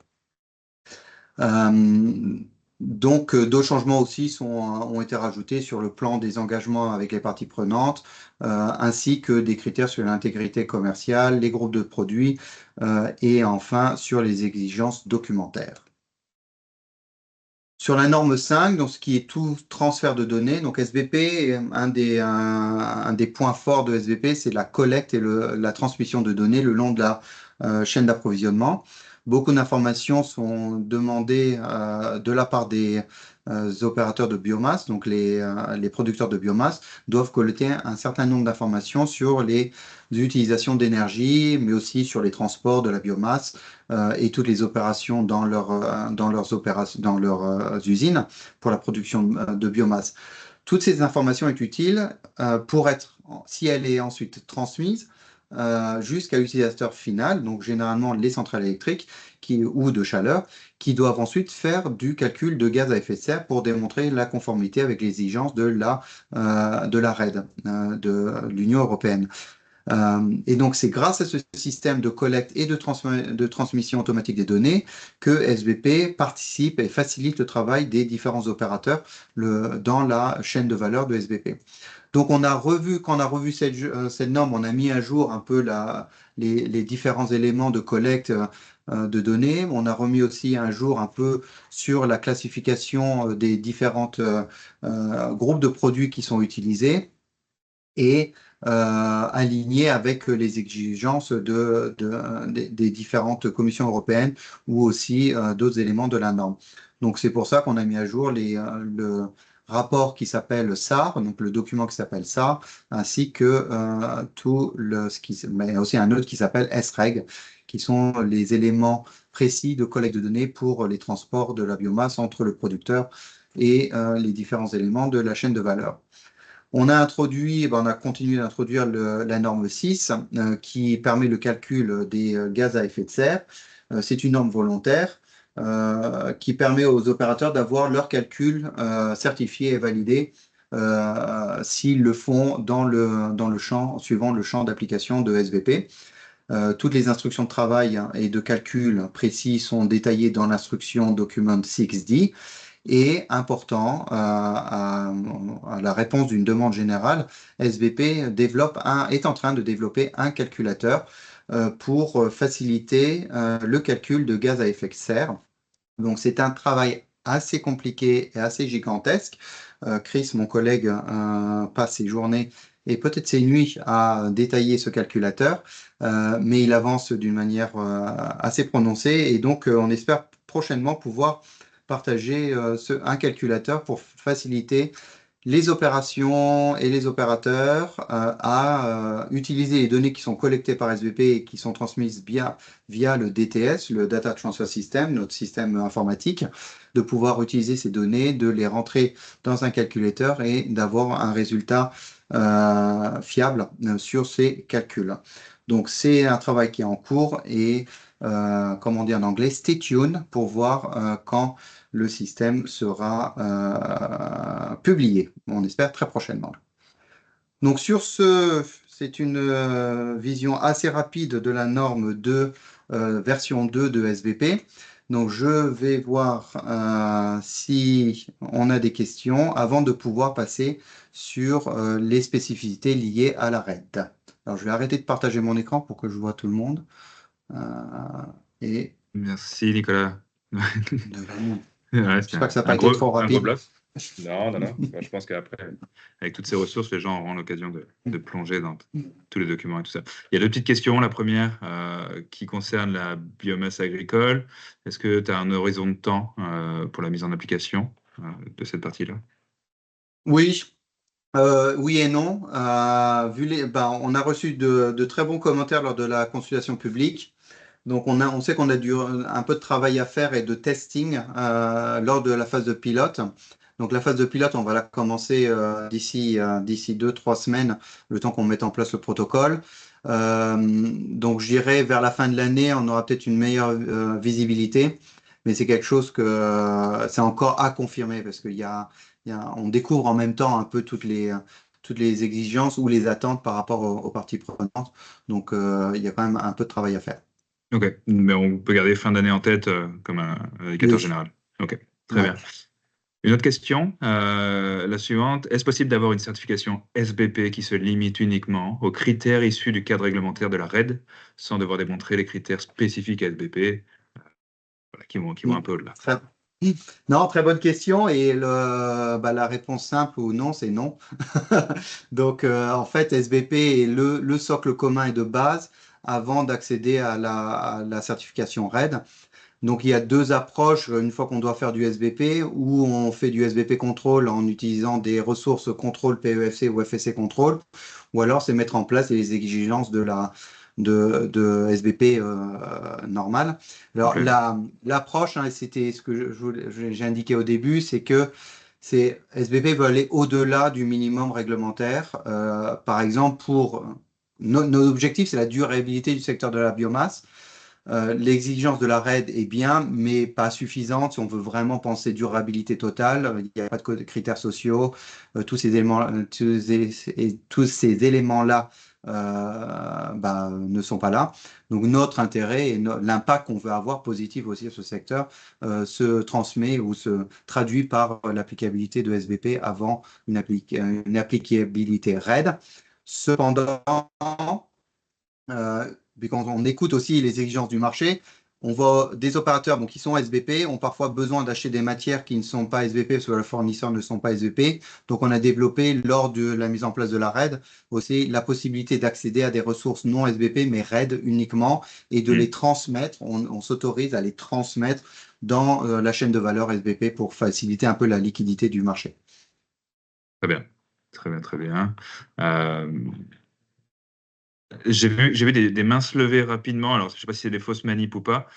Donc, d'autres changements aussi ont été rajoutés sur le plan des engagements avec les parties prenantes, ainsi que des critères sur l'intégrité commerciale, les groupes de produits et enfin sur les exigences documentaires. Sur la norme 5, donc ce qui est tout transfert de données, donc SVP, un des points forts de SVP, c'est la collecte et la transmission de données le long de la chaîne d'approvisionnement. Beaucoup d'informations sont demandées de la part des opérateurs de biomasse, donc les producteurs de biomasse doivent collecter un certain nombre d'informations sur les utilisations d'énergie, mais aussi sur les transports de la biomasse et toutes les opérations dans leurs usines pour la production de biomasse. Toutes ces informations sont utiles si elle est ensuite transmise, jusqu'à l'utilisateur final, donc généralement les centrales électriques ou de chaleur, qui doivent ensuite faire du calcul de gaz à effet de serre pour démontrer la conformité avec les exigences de la RED, de l'Union européenne. Et donc, c'est grâce à ce système de collecte et de transmission automatique des données que SBP participe et facilite le travail des différents opérateurs dans la chaîne de valeur de SBP. Donc, quand on a revu cette norme, on a mis à jour un peu les différents éléments de collecte de données. On a remis aussi un jour un peu sur la classification des différents groupes de produits qui sont utilisés et aligné avec les exigences des différentes commissions européennes ou aussi d'autres éléments de la norme. Donc c'est pour ça qu'on a mis à jour le rapport qui s'appelle SAR, donc le document qui s'appelle SAR, ainsi que mais il y a aussi un autre qui s'appelle SREG, qui sont les éléments précis de collecte de données pour les transports de la biomasse entre le producteur et les différents éléments de la chaîne de valeur. On a continué d'introduire la norme 6 qui permet le calcul des gaz à effet de serre. C'est une norme volontaire qui permet aux opérateurs d'avoir leur calcul certifié et validé s'ils le font dans le champ, suivant le champ d'application de SBP. Toutes les instructions de travail et de calcul précis sont détaillées dans l'instruction document 6D. Et important, à la réponse d'une demande générale, SBP est en train de développer un calculateur pour faciliter le calcul de gaz à effet de serre. Donc c'est un travail assez compliqué et assez gigantesque. Chris, mon collègue, passe ses journées et peut-être ses nuits à détailler ce calculateur, mais il avance d'une manière assez prononcée et donc on espère prochainement pouvoir partager un calculateur pour faciliter les opérations et les opérateurs à utiliser les données qui sont collectées par SBP et qui sont transmises via le DTS, le Data Transfer System, notre système informatique, de pouvoir utiliser ces données, de les rentrer dans un calculateur et d'avoir un résultat fiable sur ces calculs. Donc, c'est un travail qui est en cours et, comme on dit en anglais, stay tuned pour voir quand le système sera publié. On espère très prochainement. Donc sur ce, c'est une vision assez rapide de la norme 2, version 2 de SBP. Donc je vais voir si on a des questions avant de pouvoir passer sur les spécificités liées à la RED. Alors je vais arrêter de partager mon écran pour que je vois tout le monde. Et Merci, Nicolas. Ouais, j'espère que ça n'a pas été trop un gros rapide. bloc. Non. Bah, je pense qu'après, avec toutes ces ressources, les gens auront l'occasion de plonger dans tous les documents et tout ça. Il y a deux petites questions. La première, qui concerne la biomasse agricole. Est-ce que tu as un horizon de temps pour la mise en application de cette partie-là? Oui, oui et non. On a reçu de très bons commentaires lors de la consultation publique. Donc, on sait qu'on a un peu de travail à faire et de testing lors de la phase de pilote. Donc, la phase de pilote, on va la commencer d'ici 2, 3 semaines, le temps qu'on mette en place le protocole. Donc, je dirais vers la fin de l'année, on aura peut-être une meilleure visibilité, mais c'est quelque chose que c'est encore à confirmer parce on découvre en même temps un peu toutes les exigences ou les attentes par rapport aux parties prenantes. Donc, il y a quand même un peu de travail à faire. Ok, mais on peut garder fin d'année en tête comme un indicateur Oui. général. Ok, très Ouais. bien. Une autre question, la suivante. Est-ce possible d'avoir une certification SBP qui se limite uniquement aux critères issus du cadre réglementaire de la RED, sans devoir démontrer les critères spécifiques à SBP, voilà, qui vont un peu au-delà? Très- Non, très bonne question. Et la réponse simple ou non, c'est non. Donc, en fait, SBP est le socle commun et de base avant d'accéder à la certification RED. Donc, il y a deux approches une fois qu'on doit faire du SBP, où on fait du SBP contrôle en utilisant des ressources contrôle PEFC ou FSC contrôle, ou alors c'est mettre en place les exigences de SBP normal. Alors, Ok. l'approche, hein, c'était ce que j'ai indiqué au début, c'est que SBP veut aller au-delà du minimum réglementaire. Par exemple, pour nos objectifs, c'est la durabilité du secteur de la biomasse. L'exigence de la RED est bien, mais pas suffisante si on veut vraiment penser durabilité totale. Il n'y a pas de critères sociaux. Tous ces éléments, tous ces éléments-là ne sont pas là. Donc notre intérêt et l'impact qu'on veut avoir positif aussi sur ce secteur se transmet ou se traduit par l'applicabilité de SBP avant une applicabilité RED. Cependant, puis quand on écoute aussi les exigences du marché, on voit des opérateurs qui sont SBP ont parfois besoin d'acheter des matières qui ne sont pas SBP parce que leurs fournisseurs ne sont pas SBP. Donc, on a développé lors de la mise en place de la RED aussi la possibilité d'accéder à des ressources non SBP, mais RED uniquement, et de les transmettre. On s'autorise à les transmettre dans la chaîne de valeur SBP pour faciliter un peu la liquidité du marché. Très bien, très bien, très bien. J'ai vu des mains se lever rapidement. Alors, je ne sais pas si c'est des fausses manips ou pas.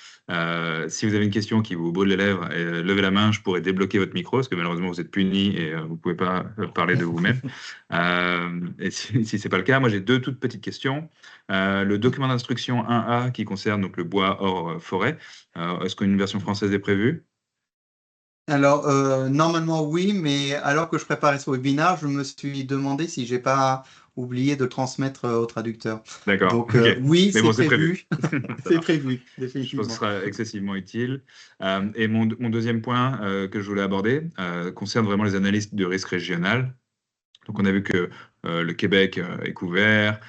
Si vous avez une question qui vous brûle les lèvres, levez la main, je pourrais débloquer votre micro, parce que malheureusement, vous êtes puni et vous ne pouvez pas parler de vous-même. Et si ce n'est pas le cas, moi, j'ai deux toutes petites questions. Le document d'instruction 1A qui concerne donc, le bois hors forêt, est-ce qu'une version française est prévue? Alors, normalement, oui, mais alors que je préparais ce webinaire, je me suis demandé si j'ai pas oublié de le transmettre au traducteur. D'accord, Donc, ok. oui, Mais c'est bon, c'est prévu. prévu. Ça C'est marche. prévu, Je pense que ce définitivement. sera excessivement utile. Et mon deuxième point que je voulais aborder concerne vraiment les analyses de risque régional. Donc, on a vu que le Québec est couvert.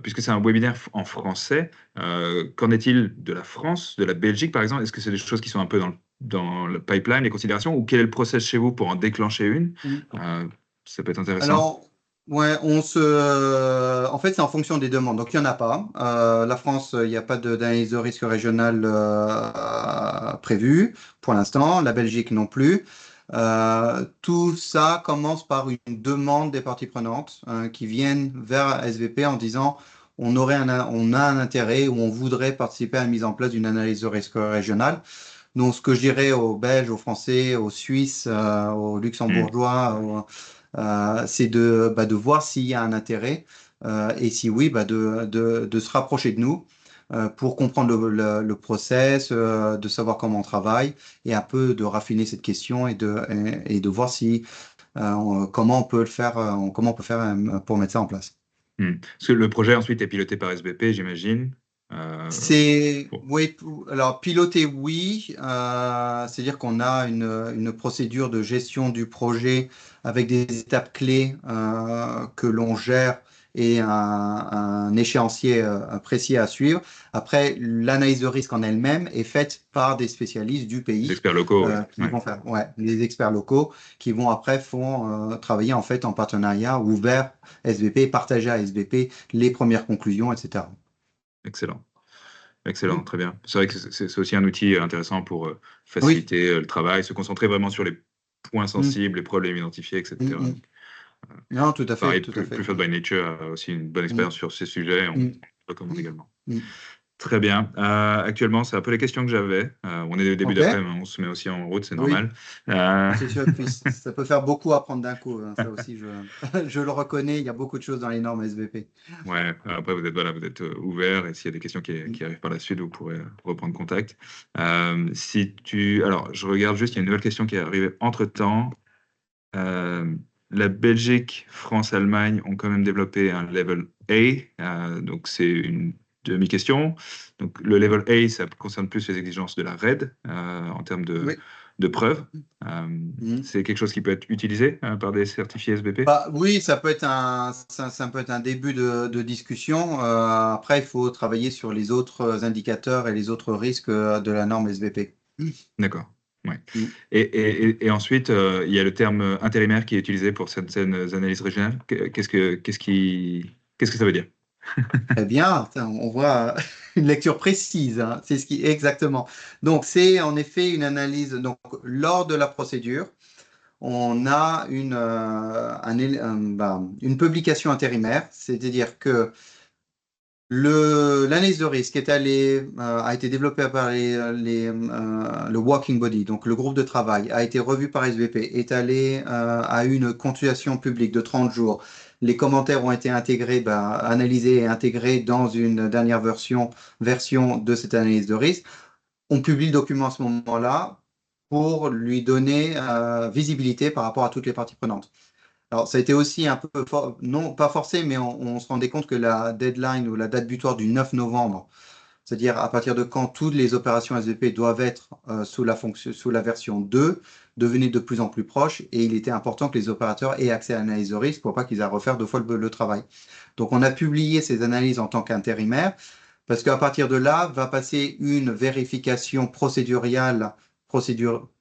Puisque c'est un webinaire en français, qu'en est-il de la France, de la Belgique, par exemple? Est-ce que c'est des choses qui sont un peu dans le pipeline, les considérations, ou quel est le process chez vous pour en déclencher une? Ça peut être intéressant. Alors, ouais, en fait, c'est en fonction des demandes. Donc, il n'y en a pas. La France, il n'y a pas d'analyse de risque régional prévue pour l'instant. La Belgique non plus. Tout ça commence par une demande des parties prenantes qui viennent vers SVP en disant on a un intérêt ou on voudrait participer à la mise en place d'une analyse de risque régional. Donc, ce que je dirais aux Belges, aux Français, aux Suisses, aux Hmm. Luxembourgeois, c'est de voir s'il y a un intérêt et si oui, de se rapprocher de nous pour comprendre le process, de savoir comment on travaille et un peu de raffiner cette question et de voir si, comment on peut le faire, comment on peut faire pour mettre ça en place. Parce que le projet ensuite est piloté par SBP, j'imagine. Euh, bon. Oui, alors piloter, oui, c'est-à-dire qu'on a une procédure de gestion du projet avec des étapes clés que l'on gère et un échéancier précis à suivre. Après, l'analyse de risque en elle-même est faite par des spécialistes du Les pays experts locaux, oui. qui vont faire, ouais, les experts locaux qui vont après font travailler en fait en partenariat ouvert SBP, partager à SBP les premières conclusions, etc. Excellent. Excellent, très bien. C'est vrai que c'est aussi un outil intéressant pour Oui. faciliter le travail, se concentrer vraiment sur les points Mm, sensibles, les problèmes identifiés, mm, etc. mm. Non, tout à fait, Pareil, tout à fait. Preferred by Nature a aussi une bonne Mm, expérience sur ces sujets, on mm, recommande également. mm. Très bien. Actuellement, c'est un peu les questions que j'avais. On est au début OK, d'après-midi, on se met aussi en route, c'est oui, normal. Euh, c'est sûr. Puis ça peut faire beaucoup à prendre d'un coup, hein. Ça aussi, je le reconnais. Il y a beaucoup de choses dans les normes SVP. ouais, après, vous êtes ouvert et s'il y a des questions Mm. qui arrivent par la suite, vous pourrez reprendre contact. Alors, je regarde juste, il y a une nouvelle question qui est arrivée entre-temps. Euh, la Belgique, France, Allemagne ont quand même développé un level A, donc c'est une demi-question. Donc le level A, ça concerne plus les exigences de la RED en termes Oui. de preuves. Euh, Mm. c'est quelque chose qui peut être utilisé par des certifiés SBP. Bah, oui, ça peut être un début de discussion. Après, il faut travailler sur les autres indicateurs et les autres risques de la norme SVP. D'accord. Ouais. Mm. Et ensuite, il y a le terme intérimaire qui est utilisé pour certaines analyses régionales. Qu'est-ce que ça veut dire? Très bien, putain, on voit une lecture précise, hein. C'est ce qui exactement. Donc, c'est en effet une analyse. Donc, lors de la procédure, on a une publication intérimaire, c'est-à-dire que l'analyse de risque a été développée par le Working Body, donc le groupe de travail, a été revu par SVP, est allé à une consultation publique de 30 jours, Les commentaires ont été intégrés, analysés et intégrés dans une dernière version de cette analyse de risque. On publie le document à ce moment-là pour lui donner visibilité par rapport à toutes les parties prenantes. Alors, ça a été aussi un peu, non pas forcé, mais on se rendait compte que la deadline ou la date butoir du 9 novembre, c'est-à-dire à partir de quand toutes les opérations SVP doivent être sous la version 2, devenait de plus en plus proche et il était important que les opérateurs aient accès à l'analyse de risque pour pas qu'ils aient à refaire deux fois le travail. Donc, on a publié ces analyses en tant qu'intérimaire parce qu'à partir de là, va passer une vérification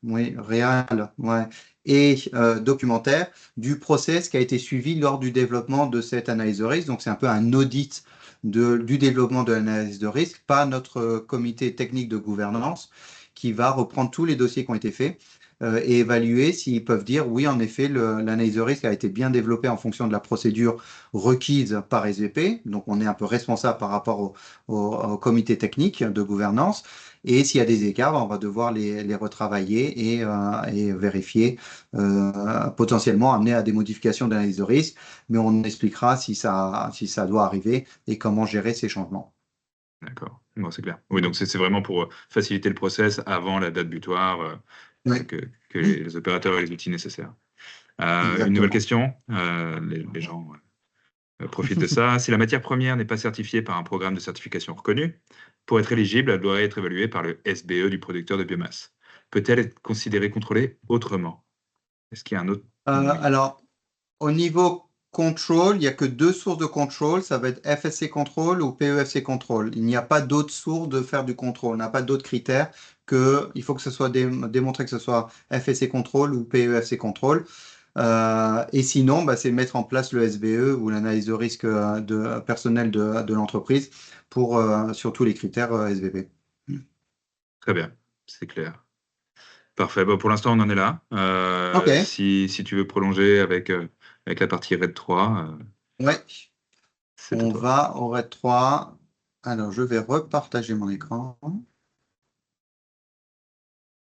oui, réelle, ouais, et documentaire du process qui a été suivi lors du développement de cette analyse de risque. Donc, c'est un peu un audit du développement de l'analyse de risque par notre comité technique de gouvernance qui va reprendre tous les dossiers qui ont été faits et évaluer s'ils peuvent dire oui, en effet, l'analyse de risque a été bien développée en fonction de la procédure requise par SVP. Donc, on est un peu responsable par rapport au comité technique de gouvernance. Et s'il y a des écarts, on va devoir les retravailler et vérifier, potentiellement amener à des modifications d'analyse de risque, mais on expliquera si ça doit arriver et comment gérer ces changements. D'accord. Bon, c'est clair. Oui, donc c'est vraiment pour faciliter le process avant la date butoir, Oui, que les opérateurs aient les outils nécessaires. Une nouvelle exactement. question. Les gens profitent de ça. Si la matière première n'est pas certifiée par un programme de certification reconnu, pour être éligible, elle doit être évaluée par le SBE du producteur de biomasse. Peut-elle être considérée contrôlée autrement? Est-ce qu'il y a un autre moyen? Alors, au niveau contrôle, il n'y a que deux sources de contrôle. Ça va être FSC contrôle ou PEFC contrôle. Il n'y a pas d'autres sources de faire du contrôle. On n'a pas d'autres critères que il faut que ce soit démontré que ce soit FSC contrôle ou PEFC contrôle. Et sinon, c'est mettre en place le SBE ou l'analyse de risque personnel de l'entreprise pour sur tous les critères SVP. Très bien, c'est clair. Parfait. Bon, pour l'instant, on en est là. Ok, Si tu veux prolonger avec la partie RAID 3, ouais, c'est à on toi. va au RAID 3. Alors, je vais repartager mon écran.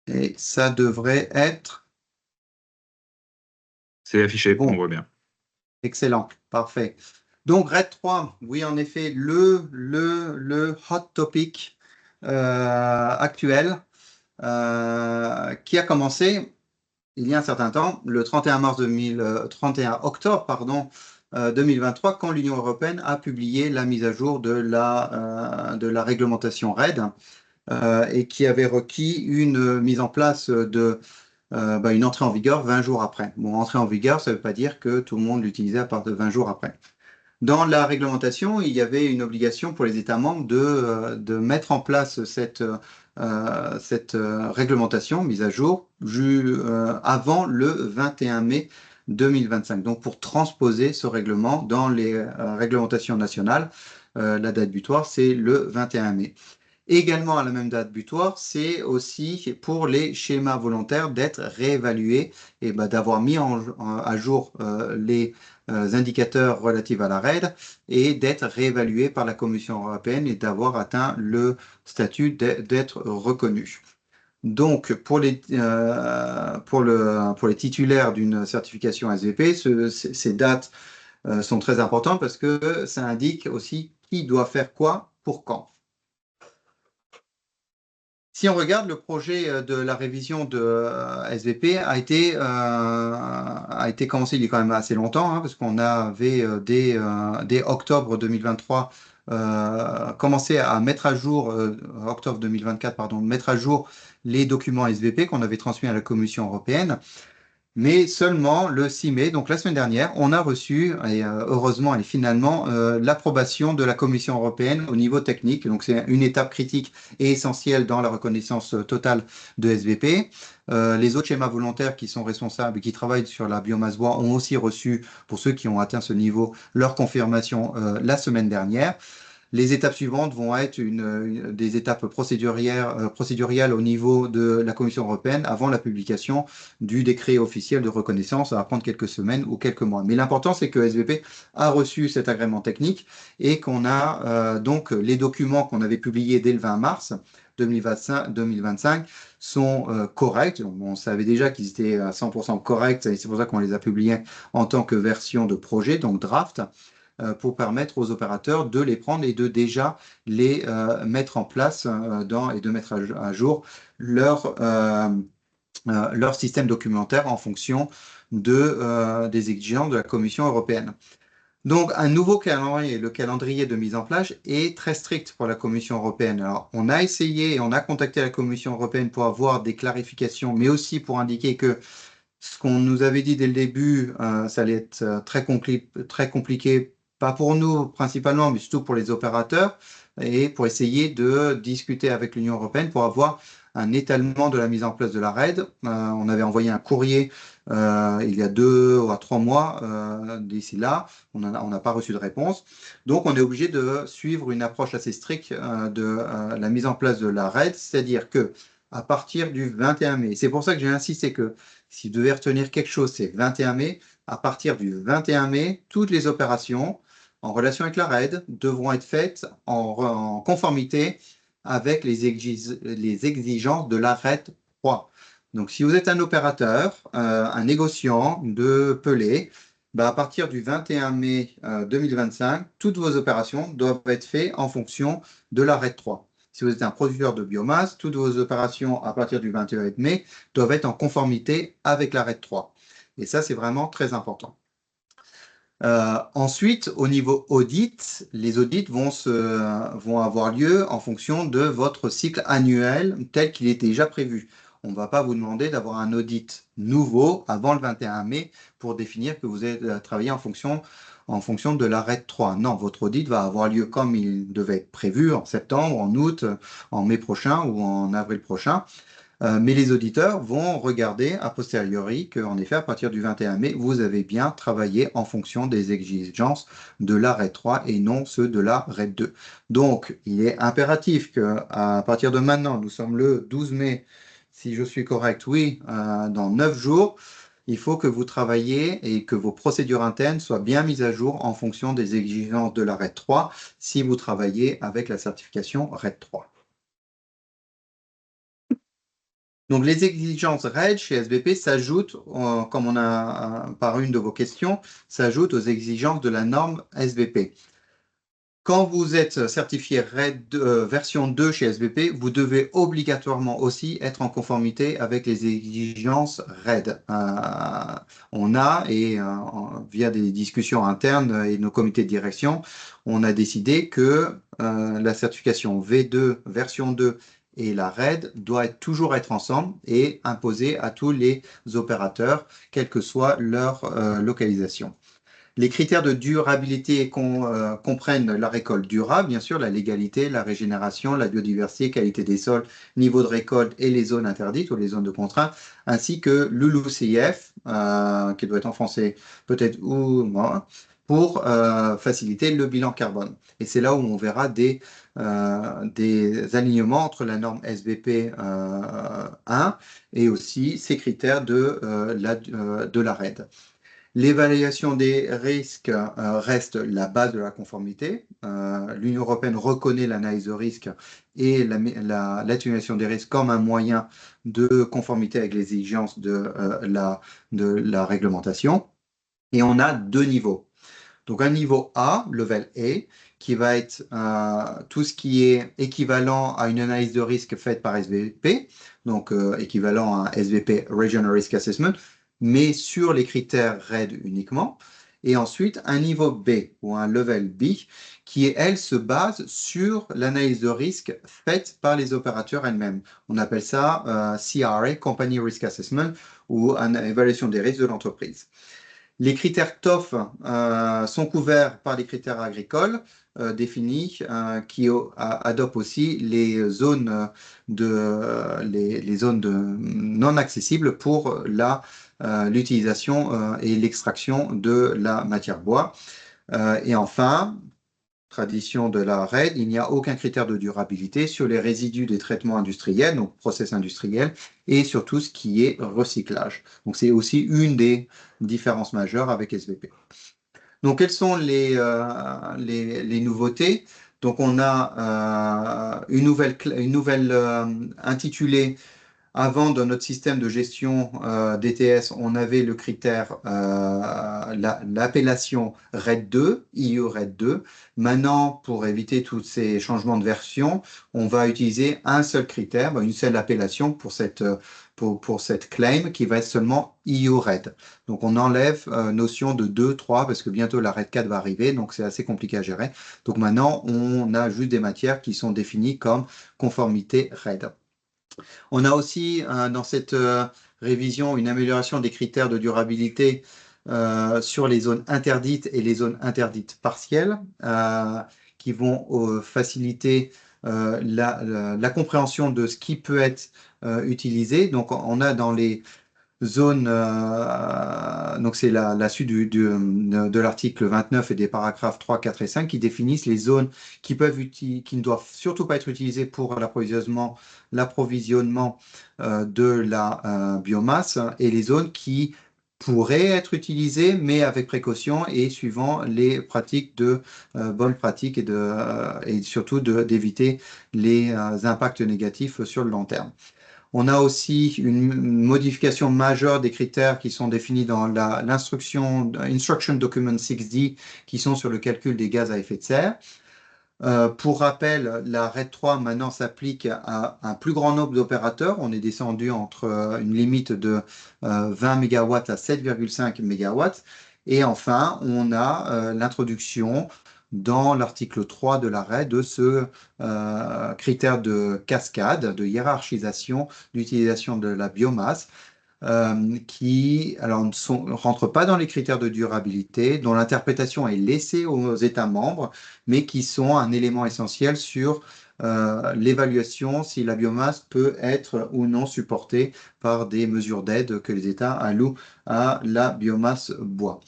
Et ça devrait être C'est affiché, on bon. voit bien. Excellent, parfait. Donc, RAID 3, oui, en effet, le hot topic actuel qui a commencé il y a un certain temps, le 31 octobre, pardon, 2023, quand l'Union européenne a publié la mise à jour de la réglementation RAID et qui avait requis une mise en place une entrée en vigueur 20 jours après. Bon, entrée en vigueur, ça ne veut pas dire que tout le monde l'utilisait à partir de 20 jours après. Dans la réglementation, il y avait une obligation pour les États membres de mettre en place cette réglementation mise à jour avant le 21 mai 2025. Donc, pour transposer ce règlement dans les réglementations nationales, la date butoir, c'est le 21 mai. Également à la même date butoir, c'est aussi pour les schémas volontaires d'être réévalués et d'avoir mis à jour les indicateurs relatifs à la RAID et d'être réévalués par la Commission européenne et d'avoir atteint le statut d'être reconnu. Donc, pour les titulaires d'une certification SVP, ces dates sont très importantes parce que ça indique aussi qui doit faire quoi pour quand. Si on regarde le projet de la révision de SVP a été commencé il y a quand même assez longtemps, hein, parce qu'on avait dès octobre 2023 commencé à mettre à jour, octobre 2024, pardon, mettre à jour les documents SVP qu'on avait transmis à la Commission européenne. Mais seulement le 6 mai, donc la semaine dernière, on a reçu, et heureusement et finalement, l'approbation de la Commission européenne au niveau technique. Donc c'est une étape critique et essentielle dans la reconnaissance totale de SVP. Les autres schémas volontaires qui sont responsables et qui travaillent sur la biomasse bois ont aussi reçu, pour ceux qui ont atteint ce niveau, leur confirmation la semaine dernière. Les étapes suivantes vont être des étapes procéduriales au niveau de la Commission européenne avant la publication du décret officiel de reconnaissance. Ça va prendre quelques semaines ou quelques mois. Mais l'important, c'est que SVP a reçu cet agrément technique et qu'on a donc les documents qu'on avait publiés dès le 20 mars 2025 sont corrects. Donc, on savait déjà qu'ils étaient à 100% corrects et c'est pour ça qu'on les a publiés en tant que version de projet, donc draft, pour permettre aux opérateurs de les prendre et de déjà les mettre en place et de mettre à jour leur système documentaire en fonction des exigences de la Commission européenne. Donc, un nouveau calendrier, le calendrier de mise en place, est très strict pour la Commission européenne. Alors, on a essayé et on a contacté la Commission européenne pour avoir des clarifications, mais aussi pour indiquer que ce qu'on nous avait dit dès le début, ça allait être très compliqué, pas pour nous principalement, mais surtout pour les opérateurs, et pour essayer de discuter avec l'Union européenne pour avoir un étalement de la mise en place de la RAID. On avait envoyé un courrier il y a 2 à 3 mois d'ici là. On n'a pas reçu de réponse. Donc, on est obligé de suivre une approche assez stricte de la mise en place de la RAID, c'est-à-dire que à partir du 21 mai, c'est pour ça que j'ai insisté que si vous devez retenir quelque chose, c'est 21 mai. À partir du 21 mai, toutes les opérations en relation avec la RAID devront être faites en conformité avec les exigences de la RAID 3. Donc, si vous êtes un opérateur, un négociant de Pelé, à partir du 21 mai 2025, toutes vos opérations doivent être faites en fonction de la RAID 3. Si vous êtes un producteur de biomasse, toutes vos opérations à partir du 21 mai doivent être en conformité avec la RAID 3. Et ça, c'est vraiment très important. Ensuite, au niveau audit, les audits vont avoir lieu en fonction de votre cycle annuel tel qu'il est déjà prévu. On ne va pas vous demander d'avoir un audit nouveau avant le 21 mai pour définir que vous avez travaillé en fonction de la RAID 3. Non, votre audit va avoir lieu comme il devait être prévu en septembre, en août, en mai prochain ou en avril prochain. Mais les auditeurs vont regarder a posteriori qu'en effet, à partir du 21 mai, vous avez bien travaillé en fonction des exigences de la RAID 3 et non ceux de la RAID 2. Donc, il est impératif qu'à partir de maintenant, nous sommes le 12 mai, si je suis correct, oui, dans 9 jours, il faut que vous travailliez et que vos procédures internes soient bien mises à jour en fonction des exigences de la RAID 3 si vous travaillez avec la certification RAID 3. Donc, les exigences RAID chez SBP s'ajoutent, comme on a par une de vos questions, s'ajoutent aux exigences de la norme SBP. Quand vous êtes certifié RAID version 2 chez SBP, vous devez obligatoirement aussi être en conformité avec les exigences RAID. On a, via des discussions internes et nos comités de direction, on a décidé que la certification V2 version 2 et la RAID doit toujours être ensemble et imposée à tous les opérateurs, quelle que soit leur localisation. Les critères de durabilité comprennent la récolte durable, bien sûr, la légalité, la régénération, la biodiversité, qualité des sols, niveau de récolte et les zones interdites ou les zones de contrainte, ainsi que l'ULUCF, qui doit être en français peut-être ou moi, pour faciliter le bilan carbone. Et c'est là où on verra des alignements entre la norme SBP 1 et aussi ces critères de la RAID. L'évaluation des risques reste la base de la conformité. L'Union européenne reconnaît l'analyse de risque et l'atténuation des risques comme un moyen de conformité avec les exigences de la réglementation. Et on a 2 niveaux. Donc un niveau A, level A, qui va être tout ce qui est équivalent à une analyse de risque faite par SBP, donc équivalent à SBP Regional Risk Assessment, mais sur les critères RAID uniquement. Et ensuite, un niveau B ou un level B qui, elle, se base sur l'analyse de risque faite par les opérateurs elles-mêmes. On appelle ça CRA, Company Risk Assessment, ou une évaluation des risques de l'entreprise. Les critères TOF sont couverts par les critères agricoles définis qui adoptent aussi les zones non accessibles pour l'utilisation et l'extraction de la matière bois. Et enfin, tradition de la RAID, il n'y a aucun critère de durabilité sur les résidus des traitements industriels, donc process industriels, et sur tout ce qui est recyclage. Donc, c'est aussi une des différences majeures avec SBP. Donc, quelles sont les nouveautés? Donc on a une nouvelle intitulée. Avant, dans notre système de gestion DTS, on avait le critère, l'appellation RAID 2, IU RAID 2. Maintenant, pour éviter tous ces changements de version, on va utiliser un seul critère, une seule appellation pour cette claim qui va être seulement IU RAID. Donc, on enlève notion de 2, 3, parce que bientôt la RAID 4 va arriver, donc c'est assez compliqué à gérer. Donc maintenant, on a juste des matières qui sont définies comme conformité RAID. On a aussi dans cette révision une amélioration des critères de durabilité sur les zones interdites et les zones interdites partielles qui vont faciliter la compréhension de ce qui peut être utilisé. Donc on a dans les zones, donc c'est la suite de l'article 29 et des paragraphes 3, 4 et 5 qui définissent les zones qui ne doivent surtout pas être utilisées pour l'approvisionnement de la biomasse et les zones qui pourraient être utilisées mais avec précaution et suivant les pratiques de bonnes pratiques et surtout d'éviter les impacts négatifs sur le long terme. On a aussi une modification majeure des critères qui sont définis dans Instruction Document 6D, qui sont sur le calcul des gaz à effet de serre. Pour rappel, la RED 3 maintenant s'applique à un plus grand nombre d'opérateurs. On est descendu entre une limite de 20 MW à 7,5 MW. Et enfin, on a l'introduction dans l'article 3 de l'arrêt de ce critère de cascade, de hiérarchisation d'utilisation de la biomasse, qui alors, ne rentrent pas dans les critères de durabilité, dont l'interprétation est laissée aux États membres, mais qui sont un élément essentiel sur l'évaluation si la biomasse peut être ou non supportée par des mesures d'aide que les États allouent à la biomasse bois.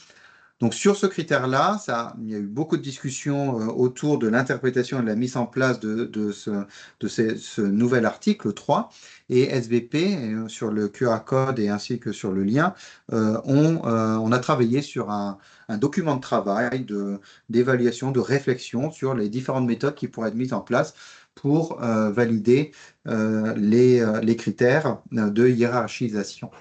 Donc sur ce critère-là, il y a eu beaucoup de discussions autour de l'interprétation et de la mise en place de ce nouvel article 3. Et SBP, sur le QR code et ainsi que sur le lien, on a travaillé sur un document de travail, d'évaluation, de réflexion sur les différentes méthodes qui pourraient être mises en place pour valider les critères de hiérarchisation.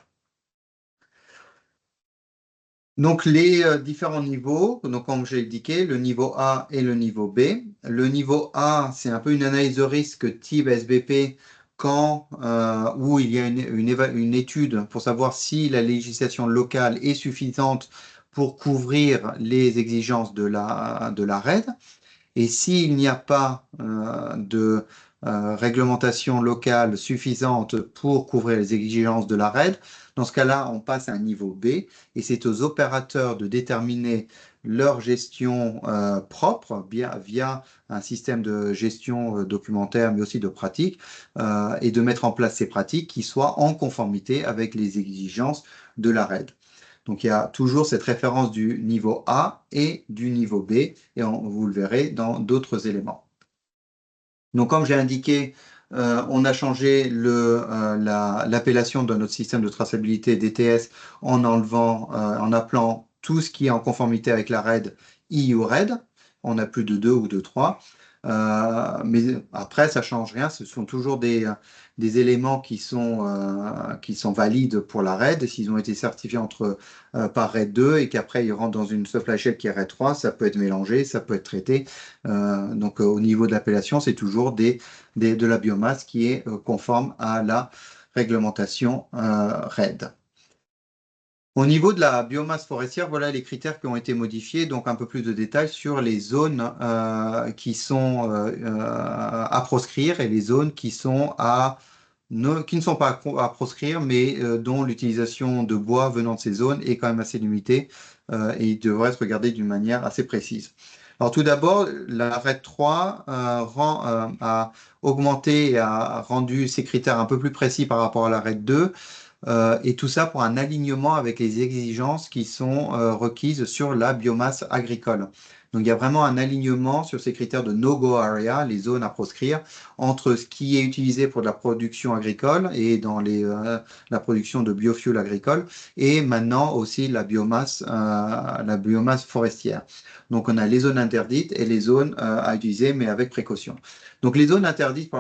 Donc, les différents niveaux, donc comme j'ai indiqué, le niveau A et le niveau B. Le niveau A, c'est un peu une analyse de risque type SBP où il y a une étude pour savoir si la législation locale est suffisante pour couvrir les exigences de la RED. Et s'il n'y a pas de réglementation locale suffisante pour couvrir les exigences de la RED, dans ce cas-là, on passe à un niveau B et c'est aux opérateurs de déterminer leur gestion propre via un système de gestion documentaire, mais aussi de pratique, et de mettre en place ces pratiques qui soient en conformité avec les exigences de la RED. Donc, il y a toujours cette référence du niveau A et du niveau B, et vous le verrez dans d'autres éléments. Donc, comme j'ai indiqué, on a changé l'appellation de notre système de traçabilité DTS en appelant tout ce qui est en conformité avec la RED EU RED. On a plus de 2 ou de 3. Mais après, ça ne change rien. Ce sont toujours des éléments qui sont valides pour la RED. S'ils ont été certifiés par RED 2 et qu'après ils rentrent dans une supply chain qui est RED 3, ça peut être mélangé, ça peut être traité. Donc au niveau de l'appellation, c'est toujours de la biomasse qui est conforme à la réglementation RED. Au niveau de la biomasse forestière, voilà les critères qui ont été modifiés, donc un peu plus de détails sur les zones qui sont à proscrire et les zones qui ne sont pas à proscrire, mais dont l'utilisation de bois venant de ces zones est quand même assez limitée et devrait être regardée d'une manière assez précise. Alors tout d'abord, la RED 3 a augmenté et a rendu ces critères un peu plus précis par rapport à la RED 2. Et tout ça pour un alignement avec les exigences qui sont requises sur la biomasse agricole. Donc, il y a vraiment un alignement sur ces critères de no-go area, les zones à proscrire, entre ce qui est utilisé pour de la production agricole et dans la production de biofuels agricoles, et maintenant aussi la biomasse forestière. Donc, on a les zones interdites et les zones à utiliser, mais avec précaution. Donc, les zones interdites pour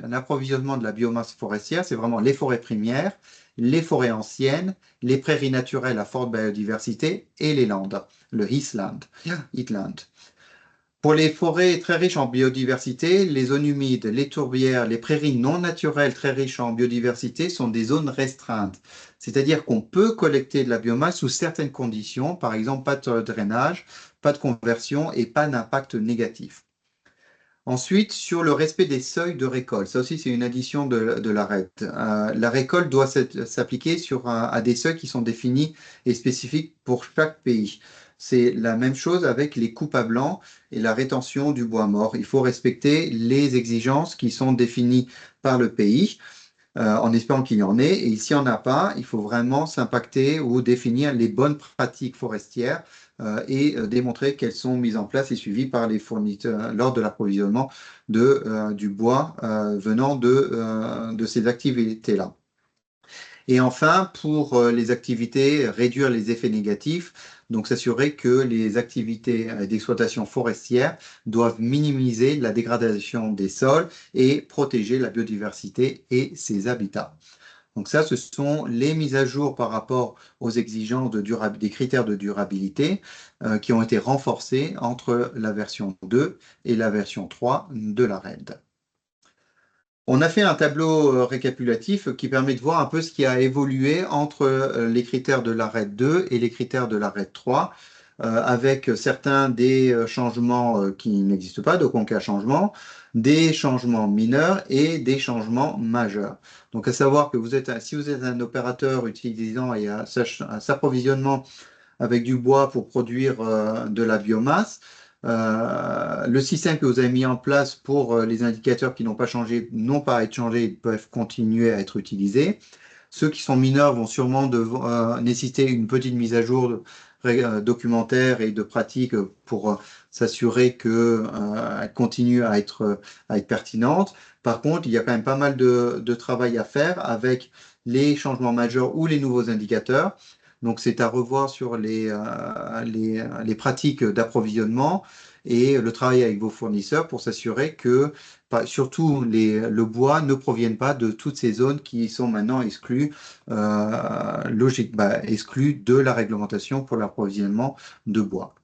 l'approvisionnement de la biomasse forestière, c'est vraiment les forêts primaires, les forêts anciennes, les prairies naturelles à forte biodiversité et les landes, le heathland. Pour les forêts très riches en biodiversité, les zones humides, les tourbières, les prairies non naturelles très riches en biodiversité sont des zones restreintes. C'est-à-dire qu'on peut collecter de la biomasse sous certaines conditions, par exemple pas de drainage, pas de conversion et pas d'impact négatif. Ensuite, sur le respect des seuils de récolte, ça aussi c'est une addition de la RED. La récolte doit s'appliquer à des seuils qui sont définis et spécifiques pour chaque pays. C'est la même chose avec les coupes à blanc et la rétention du bois mort. Il faut respecter les exigences qui sont définies par le pays en espérant qu'il y en ait. Et s'il n'y en a pas, il faut vraiment s'impacter ou définir les bonnes pratiques forestières et démontrer qu'elles sont mises en place et suivies par les fournisseurs lors de l'approvisionnement du bois venant de ces activités-là. Et enfin, pour les activités, réduire les effets négatifs, donc s'assurer que les activités d'exploitation forestière doivent minimiser la dégradation des sols et protéger la biodiversité et ses habitats. Donc ça, ce sont les mises à jour par rapport aux exigences des critères de durabilité qui ont été renforcés entre la version 2 et la version 3 de la RED. On a fait un tableau récapitulatif qui permet de voir un peu ce qui a évolué entre les critères de la RED 2 et les critères de la RED 3, avec certains des changements qui n'existent pas, donc aucun changement, des changements mineurs et des changements majeurs. Donc à savoir que si vous êtes un opérateur utilisant et à s'approvisionnement avec du bois pour produire de la biomasse, le système que vous avez mis en place pour les indicateurs qui n'ont pas changé n'ont pas à être changés, ils peuvent continuer à être utilisés. Ceux qui sont mineurs vont sûrement nécessiter une petite mise à jour documentaire et de pratique pour s'assurer qu'elles continuent à être pertinentes. Par contre, il y a quand même pas mal de travail à faire avec les changements majeurs ou les nouveaux indicateurs. Donc, c'est à revoir sur les pratiques d'approvisionnement et le travail avec vos fournisseurs pour s'assurer que, surtout, le bois ne provienne pas de toutes ces zones qui sont maintenant exclues, exclues de la réglementation pour l'approvisionnement de bois.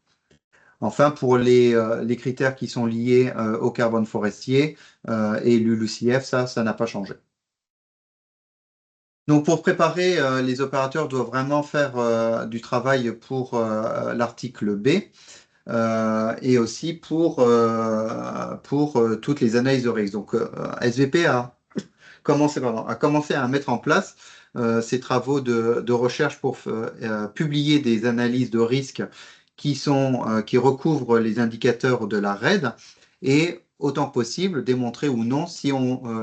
Enfin, pour les critères qui sont liés au carbone forestier et l'ULUCF, ça n'a pas changé. Donc, pour préparer, les opérateurs doivent vraiment faire du travail pour l'article B et aussi pour toutes les analyses de risque. Donc, SVP a commencé à mettre en place ces travaux de recherche pour publier des analyses de risque qui recouvrent les indicateurs de la RED et autant que possible démontrer ou non si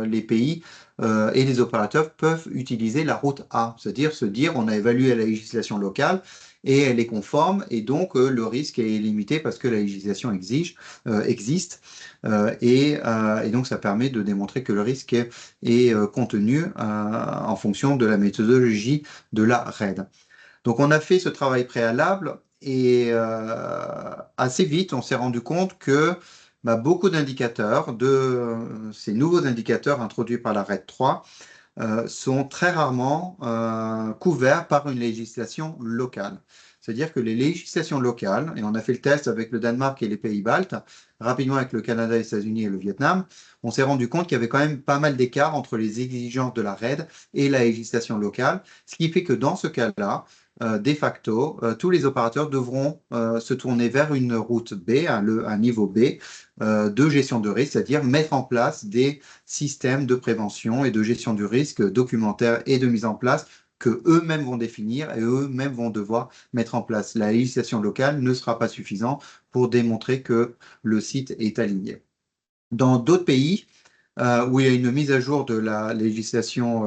les pays et les opérateurs peuvent utiliser la route A, c'est-à-dire se dire on a évalué la législation locale et elle est conforme et donc le risque est limité parce que la législation existe et donc ça permet de démontrer que le risque est contenu en fonction de la méthodologie de la RED. Donc on a fait ce travail préalable et assez vite on s'est rendu compte que beaucoup d'indicateurs, ces nouveaux indicateurs introduits par la RED 3, sont très rarement couverts par une législation locale. C'est-à-dire que les législations locales, et on a fait le test avec le Danemark et les pays baltes, rapidement avec le Canada, les États-Unis et le Vietnam, on s'est rendu compte qu'il y avait quand même pas mal d'écart entre les exigences de la RED et la législation locale, ce qui fait que dans ce cas-là, de facto, tous les opérateurs devront se tourner vers une route B, un niveau B, de gestion de risque, c'est-à-dire mettre en place des systèmes de prévention et de gestion du risque documentaire et de mise en place que eux-mêmes vont définir et eux-mêmes vont devoir mettre en place. La législation locale ne sera pas suffisante pour démontrer que le site est aligné. Dans d'autres pays, où il y a une mise à jour de la législation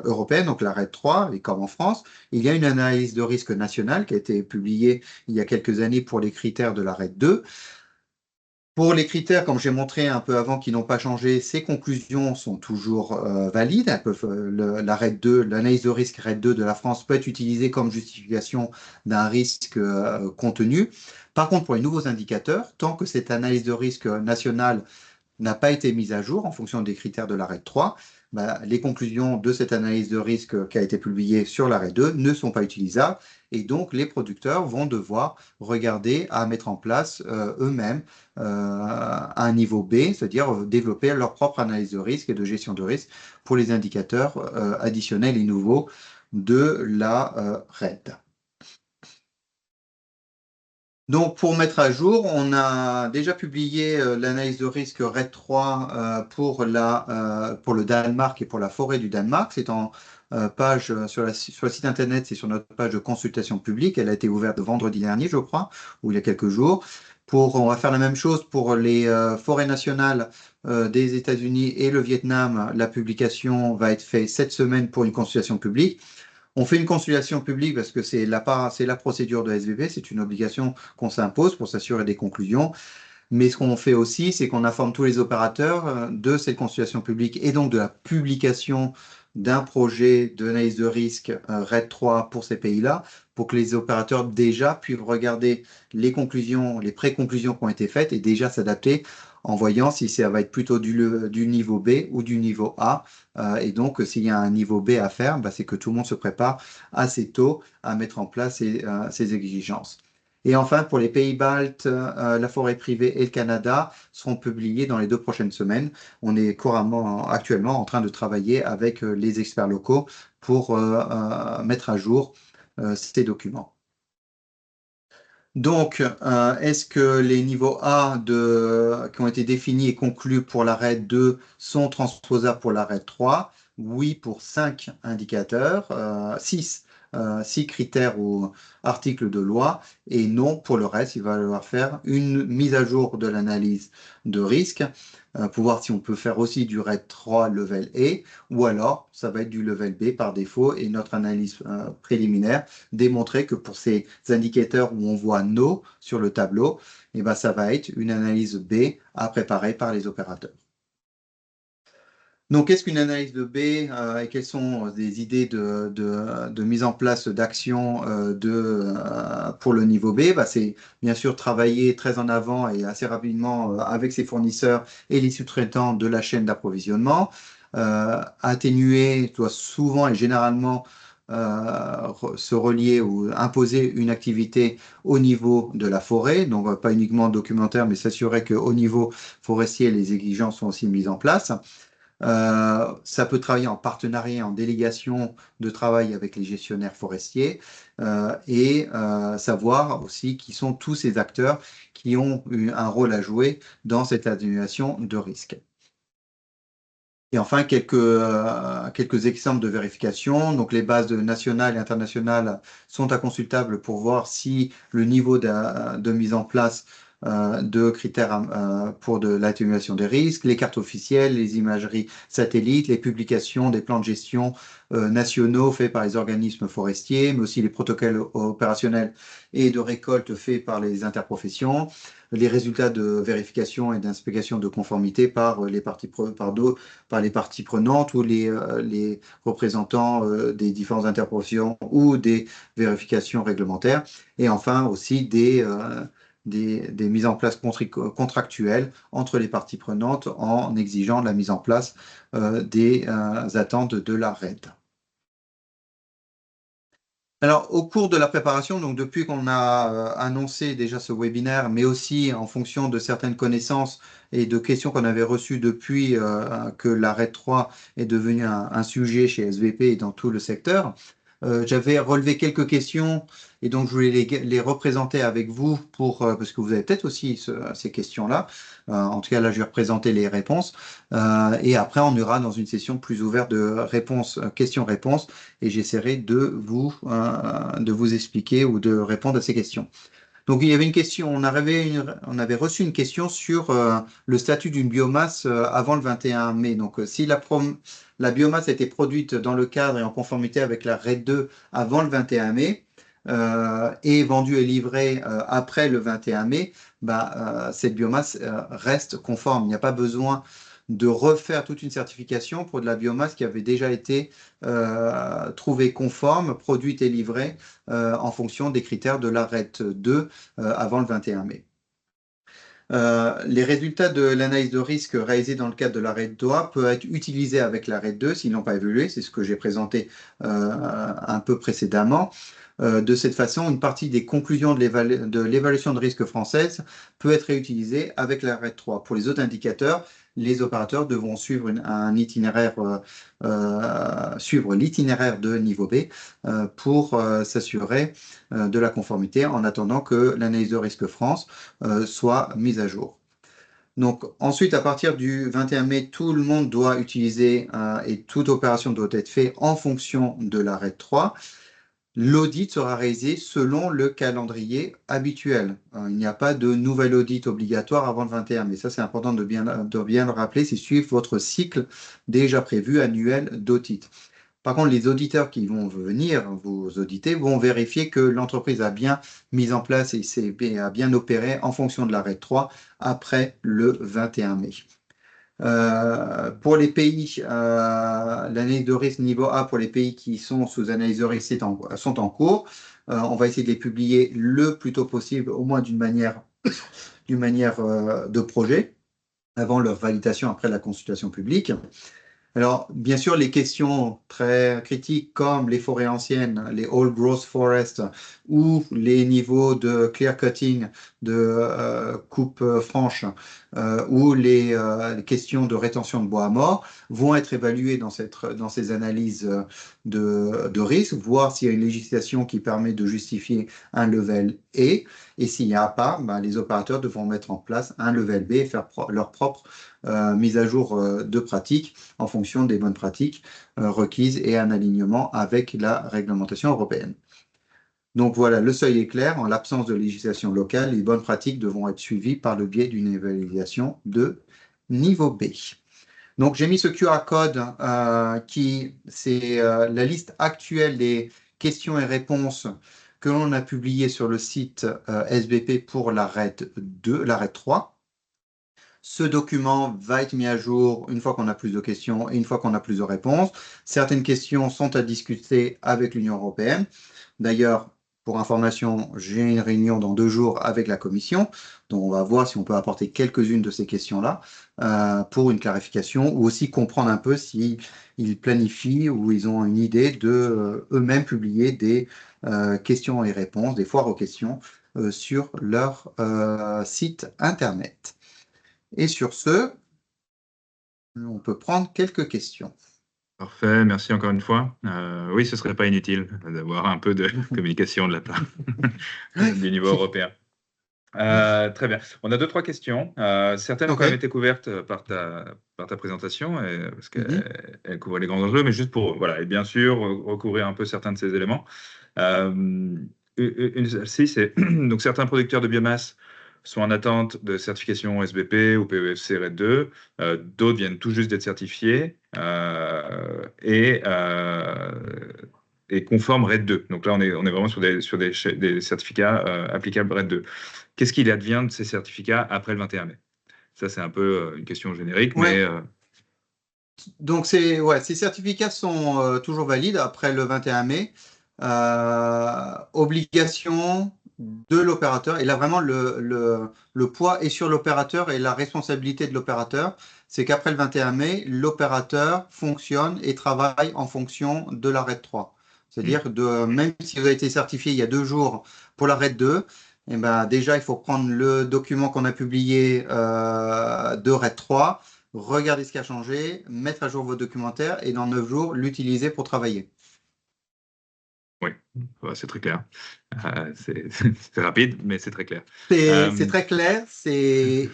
européenne, donc la RED 3, et comme en France, il y a une analyse de risque nationale qui a été publiée il y a quelques années pour les critères de la RED 2. Pour les critères, comme j'ai montré un peu avant, qui n'ont pas changé, ces conclusions sont toujours valides. La RED 2, l'analyse de risque RED 2 de la France peut être utilisée comme justification d'un risque contenu. Par contre, pour les nouveaux indicateurs, tant que cette analyse de risque nationale n'a pas été mise à jour en fonction des critères de l'arrêt 3, bah, les conclusions de cette analyse de risque qui a été publiée sur l'arrêt 2 ne sont pas utilisables et donc les producteurs vont devoir regarder à mettre en place eux-mêmes un niveau B, c'est-à-dire développer leur propre analyse de risque et de gestion de risque pour les indicateurs additionnels et nouveaux de la RED. Donc, pour mettre à jour, on a déjà publié l'analyse de risque RED 3 pour le Danemark et pour la forêt du Danemark. C'est en page sur le site internet, c'est sur notre page de consultation publique. Elle a été ouverte vendredi dernier, je crois, ou il y a quelques jours. On va faire la même chose pour les forêts nationales des États-Unis et le Vietnam. La publication va être faite cette semaine pour une consultation publique. On fait une consultation publique parce que c'est la procédure de SVP, c'est une obligation qu'on s'impose pour s'assurer des conclusions. Mais ce qu'on fait aussi, c'est qu'on informe tous les opérateurs de cette consultation publique et donc de la publication d'un projet d'analyse de risque RED 3 pour ces pays-là, pour que les opérateurs déjà puissent regarder les conclusions, les pré-conclusions qui ont été faites et déjà s'adapter en voyant si ça va être plutôt du niveau B ou du niveau A. Et donc, s'il y a un niveau B à faire, bah, c'est que tout le monde se prépare assez tôt à mettre en place ces exigences. Et enfin, pour les pays baltes, la forêt privée et le Canada seront publiés dans les 2 prochaines semaines. On est actuellement en train de travailler avec les experts locaux pour mettre à jour ces documents. Donc, est-ce que les niveaux A qui ont été définis et conclus pour la RED 2 sont transposables pour la RED 3? Oui, pour 5 indicateurs, 6 critères ou articles de loi, et non pour le reste. Il va falloir faire une mise à jour de l'analyse de risque pour voir si on peut faire aussi du RED 3 level A, ou alors ça va être du level B par défaut, et notre analyse préliminaire démontrer que pour ces indicateurs où on voit no sur le tableau, eh ben, ça va être une analyse B à préparer par les opérateurs. Donc, qu'est-ce qu'une analyse de B et quelles sont des idées de mise en place d'actions pour le niveau B? Bah, c'est bien sûr travailler très en avant et assez rapidement avec ses fournisseurs et les sous-traitants de la chaîne d'approvisionnement. Atténuer doit souvent et généralement se relier ou imposer une activité au niveau de la forêt, donc pas uniquement documentaire, mais s'assurer qu'au niveau forestier, les exigences sont aussi mises en place. Ça peut travailler en partenariat, en délégation de travail avec les gestionnaires forestiers et savoir aussi qui sont tous ces acteurs qui ont eu un rôle à jouer dans cette atténuation de risque. Et enfin, quelques exemples de vérification. Donc, les bases nationales et internationales sont consultables pour voir si le niveau de mise en place de critères pour de l'atténuation des risques, les cartes officielles, les imageries satellites, les publications des plans de gestion nationaux faits par les organismes forestiers, mais aussi les protocoles opérationnels et de récolte faits par les interprofessions, les résultats de vérification et d'inspection de conformité par les parties prenantes ou les représentants des différentes interprofessions ou des vérifications réglementaires, et enfin aussi des mises en place contractuelles entre les parties prenantes en exigeant la mise en place des attentes de la RED. Alors, au cours de la préparation, donc depuis qu'on a annoncé déjà ce webinaire, mais aussi en fonction de certaines connaissances et de questions qu'on avait reçues depuis que la RED 3 est devenue un sujet chez SVP et dans tout le secteur, j'avais relevé quelques questions et donc je voulais les représenter avec vous parce que vous avez peut-être aussi ces questions-là. En tout cas, là, je vais représenter les réponses. Et après, on ira dans une session plus ouverte de réponses, questions-réponses, et j'essaierai de vous expliquer ou de répondre à ces questions. Donc, il y avait une question, on avait reçu une question sur le statut d'une biomasse avant le 21 mai. Donc, si la biomasse a été produite dans le cadre et en conformité avec la RED 2 avant le 21 mai et vendue et livrée après le 21 mai, cette biomasse reste conforme. Il n'y a pas besoin de refaire toute une certification pour de la biomasse qui avait déjà été trouvée conforme, produite et livrée en fonction des critères de l'arrêt 2 avant le 21 mai. Les résultats de l'analyse de risque réalisée dans le cadre de l'arrêt 2 peuvent être utilisés avec l'arrêt 2 s'ils n'ont pas évolué, c'est ce que j'ai présenté un peu précédemment. De cette façon, une partie des conclusions de l'évaluation de risque française peut être réutilisée avec l'arrêt 3. Pour les autres indicateurs, les opérateurs devront suivre suivre l'itinéraire de niveau B pour s'assurer de la conformité en attendant que l'analyse de risque France soit mise à jour. Donc ensuite, à partir du 21 mai, tout le monde doit utiliser et toute opération doit être faite en fonction de l'arrêt 3. L'audit sera réalisé selon le calendrier habituel. Il n'y a pas de nouvel audit obligatoire avant le 21, mais ça c'est important de bien le rappeler, c'est suivre votre cycle déjà prévu annuel d'audit. Par contre, les auditeurs qui vont venir vous auditer vont vérifier que l'entreprise a bien mis en place et a bien opéré en fonction de l'arrêt 3 après le 21 mai. Pour les pays, l'analyse de risque niveau A pour les pays qui sont sous analyse de risque sont en cours. On va essayer de les publier le plus tôt possible, au moins d'une manière de projet, avant leur validation après la consultation publique. Alors, bien sûr, les questions très critiques comme les forêts anciennes, les old growth forests ou les niveaux de clear cutting, de coupe franche ou les questions de rétention de bois à mort vont être évaluées dans ces analyses de risque, voir s'il y a une législation qui permet de justifier un level A. Et s'il n'y a pas, les opérateurs devront mettre en place un level B et faire leur propre mise à jour de pratiques en fonction des bonnes pratiques requises et un alignement avec la réglementation européenne. Donc voilà, le seuil est clair. En l'absence de législation locale, les bonnes pratiques devront être suivies par le biais d'une évaluation de niveau B. Donc j'ai mis ce QR code c'est la liste actuelle des questions et réponses que l'on a publiées sur le site SBP pour l'arrêt 2, l'arrêt 3. Ce document va être mis à jour une fois qu'on a plus de questions et une fois qu'on a plus de réponses. Certaines questions sont à discuter avec l'Union européenne. D'ailleurs, pour information, j'ai une réunion dans 2 jours avec la Commission. Donc, on va voir si on peut apporter quelques-unes de ces questions-là pour une clarification ou aussi comprendre un peu s'ils planifient ou ils ont une idée de eux-mêmes publier des questions et réponses, des foires aux questions sur leur site Internet. Et sur ce, on peut prendre quelques questions. Parfait, merci encore une fois. Oui, ce ne serait pas inutile d'avoir un peu de communication de la part du niveau européen. Très bien. On a 2-3 questions. Certaines ont quand même été couvertes par ta présentation, parce qu'elles couvrent les grands enjeux, mais juste pour, voilà, et bien sûr, recouvrir un peu certains de ces éléments. Celle-ci, c'est donc certains producteurs de biomasse sont en attente de certification SBP ou PEFC RED 2. D'autres viennent tout juste d'être certifiés et conformes RED 2. Donc là, on est vraiment sur des certificats applicables RED 2. Qu'est-ce qu'il advient de ces certificats après le 21 mai? Ça, c'est un peu une question générique, mais... Donc, ces certificats sont toujours valides après le 21 mai. Obligation de l'opérateur. Et là, vraiment, le poids est sur l'opérateur et la responsabilité de l'opérateur. C'est qu'après le 21 mai, l'opérateur fonctionne et travaille en fonction de la RED 3. C'est-à-dire que même si vous avez été certifié il y a 2 jours pour la RED 2, déjà, il faut prendre le document qu'on a publié de RED 3, regarder ce qui a changé, mettre à jour vos documentaires et dans 9 jours, l'utiliser pour travailler. Oui, c'est très clair. C'est rapide, mais c'est très clair. C'est très clair, c'est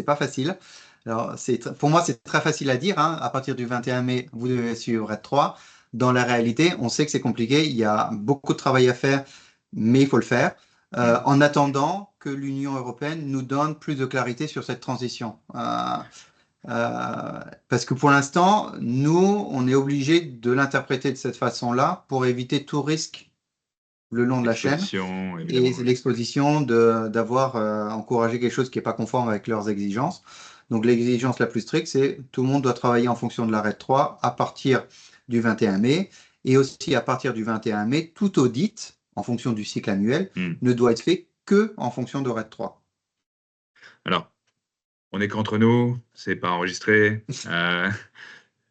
pas facile. Alors, pour moi, c'est très facile à dire. À partir du 21 mai, vous devez suivre RED 3. Dans la réalité, on sait que c'est compliqué. Il y a beaucoup de travail à faire, mais il faut le faire. Mm. en attendant que l'Union européenne nous donne plus de clarité sur cette transition. Parce que pour l'instant, nous, on est obligé de l'interpréter de cette façon-là pour éviter tout risque le long de la chaîne Exposition, et évidemment, c'est oui. l'exposition d'avoir encouragé quelque chose qui n'est pas conforme avec leurs exigences. Donc l'exigence la plus stricte, c'est tout le monde doit travailler en fonction de l'arrêt 3 à partir du 21 mai et aussi à partir du 21 mai, tout audit en fonction du cycle annuel Mm. ne doit être fait que en fonction de RED 3. Alors, on est qu'entre nous, c'est pas enregistré.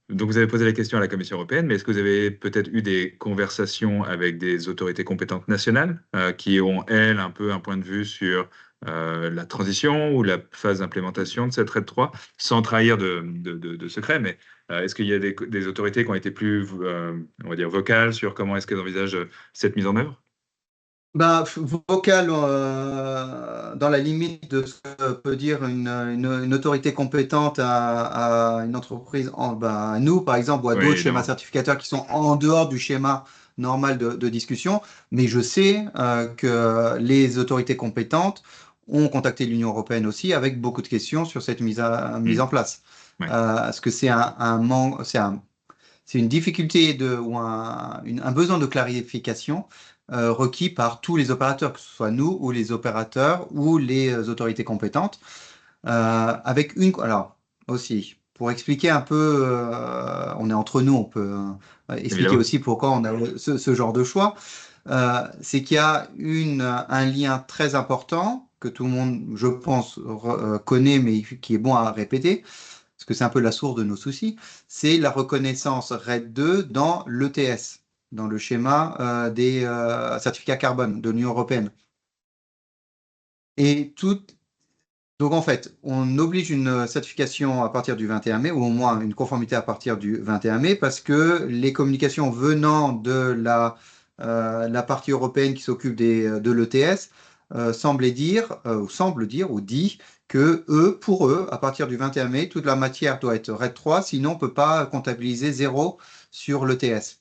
Donc, vous avez posé la question à la Commission européenne, mais est-ce que vous avez peut-être eu des conversations avec des autorités compétentes nationales qui ont, elles, un peu un point de vue sur la transition ou la phase d'implémentation de cette RED 3, sans trahir de secret, mais est-ce qu'il y a des autorités qui ont été plus, on va dire, vocales sur comment est-ce qu'elles envisagent cette mise en œuvre? Ben, vocal dans la limite de ce que peut dire une autorité compétente à une entreprise, à nous par exemple, ou à Oui, d'autres schémas évidemment. certificateurs qui sont en dehors du schéma normal de discussion. Mais je sais que les autorités compétentes ont contacté l'Union européenne aussi avec beaucoup de questions sur cette mise Hmm. en place. Ouais. Est-ce que c'est un manque, c'est une difficulté ou un besoin de clarification requis par tous les opérateurs, que ce soit nous ou les opérateurs ou les autorités compétentes. Avec une, alors aussi, pour expliquer un peu, on est entre nous, on peut expliquer Évidemment. aussi pourquoi on a ce genre de choix. C'est qu'il y a un lien très important que tout le monde, je pense, connaît, mais qui est bon à répéter, parce que c'est un peu la source de nos soucis, c'est la reconnaissance RED 2 dans l'ETS, dans le schéma des certificats carbone de l'Union européenne. Et tout, donc en fait, on oblige une certification à partir du 21 mai, ou au moins une conformité à partir du 21 mai, parce que les communications venant de la partie européenne qui s'occupe de l'ETS semblent dire ou dit que eux, pour eux, à partir du 21 mai, toute la matière doit être RED 3, sinon on ne peut pas comptabiliser zéro sur l'ETS.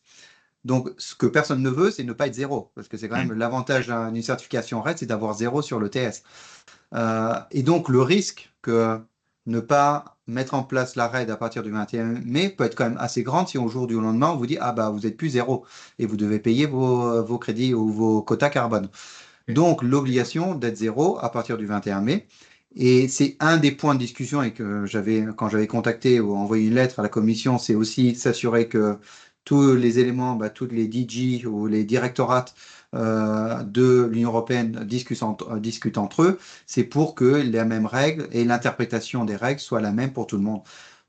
Donc, ce que personne ne veut, c'est ne pas être zéro, parce que c'est quand Hmm. même l'avantage d'une certification RED, c'est d'avoir zéro sur l'ETS. Et donc, le risque que ne pas mettre en place la RAID à partir du 21 mai peut être quand même assez grand si au jour du lendemain, on vous dit, ah bah, vous êtes plus zéro et vous devez payer vos crédits ou vos quotas carbone. Ok. Donc, l'obligation d'être zéro à partir du 21 mai. Et c'est un des points de discussion et que quand j'avais contacté ou envoyé une lettre à la commission, c'est aussi s'assurer que tous les éléments, tous les DG ou les directorats de l'Union européenne discutent entre eux. C'est pour que les mêmes règles et l'interprétation des règles soient la même pour tout le monde.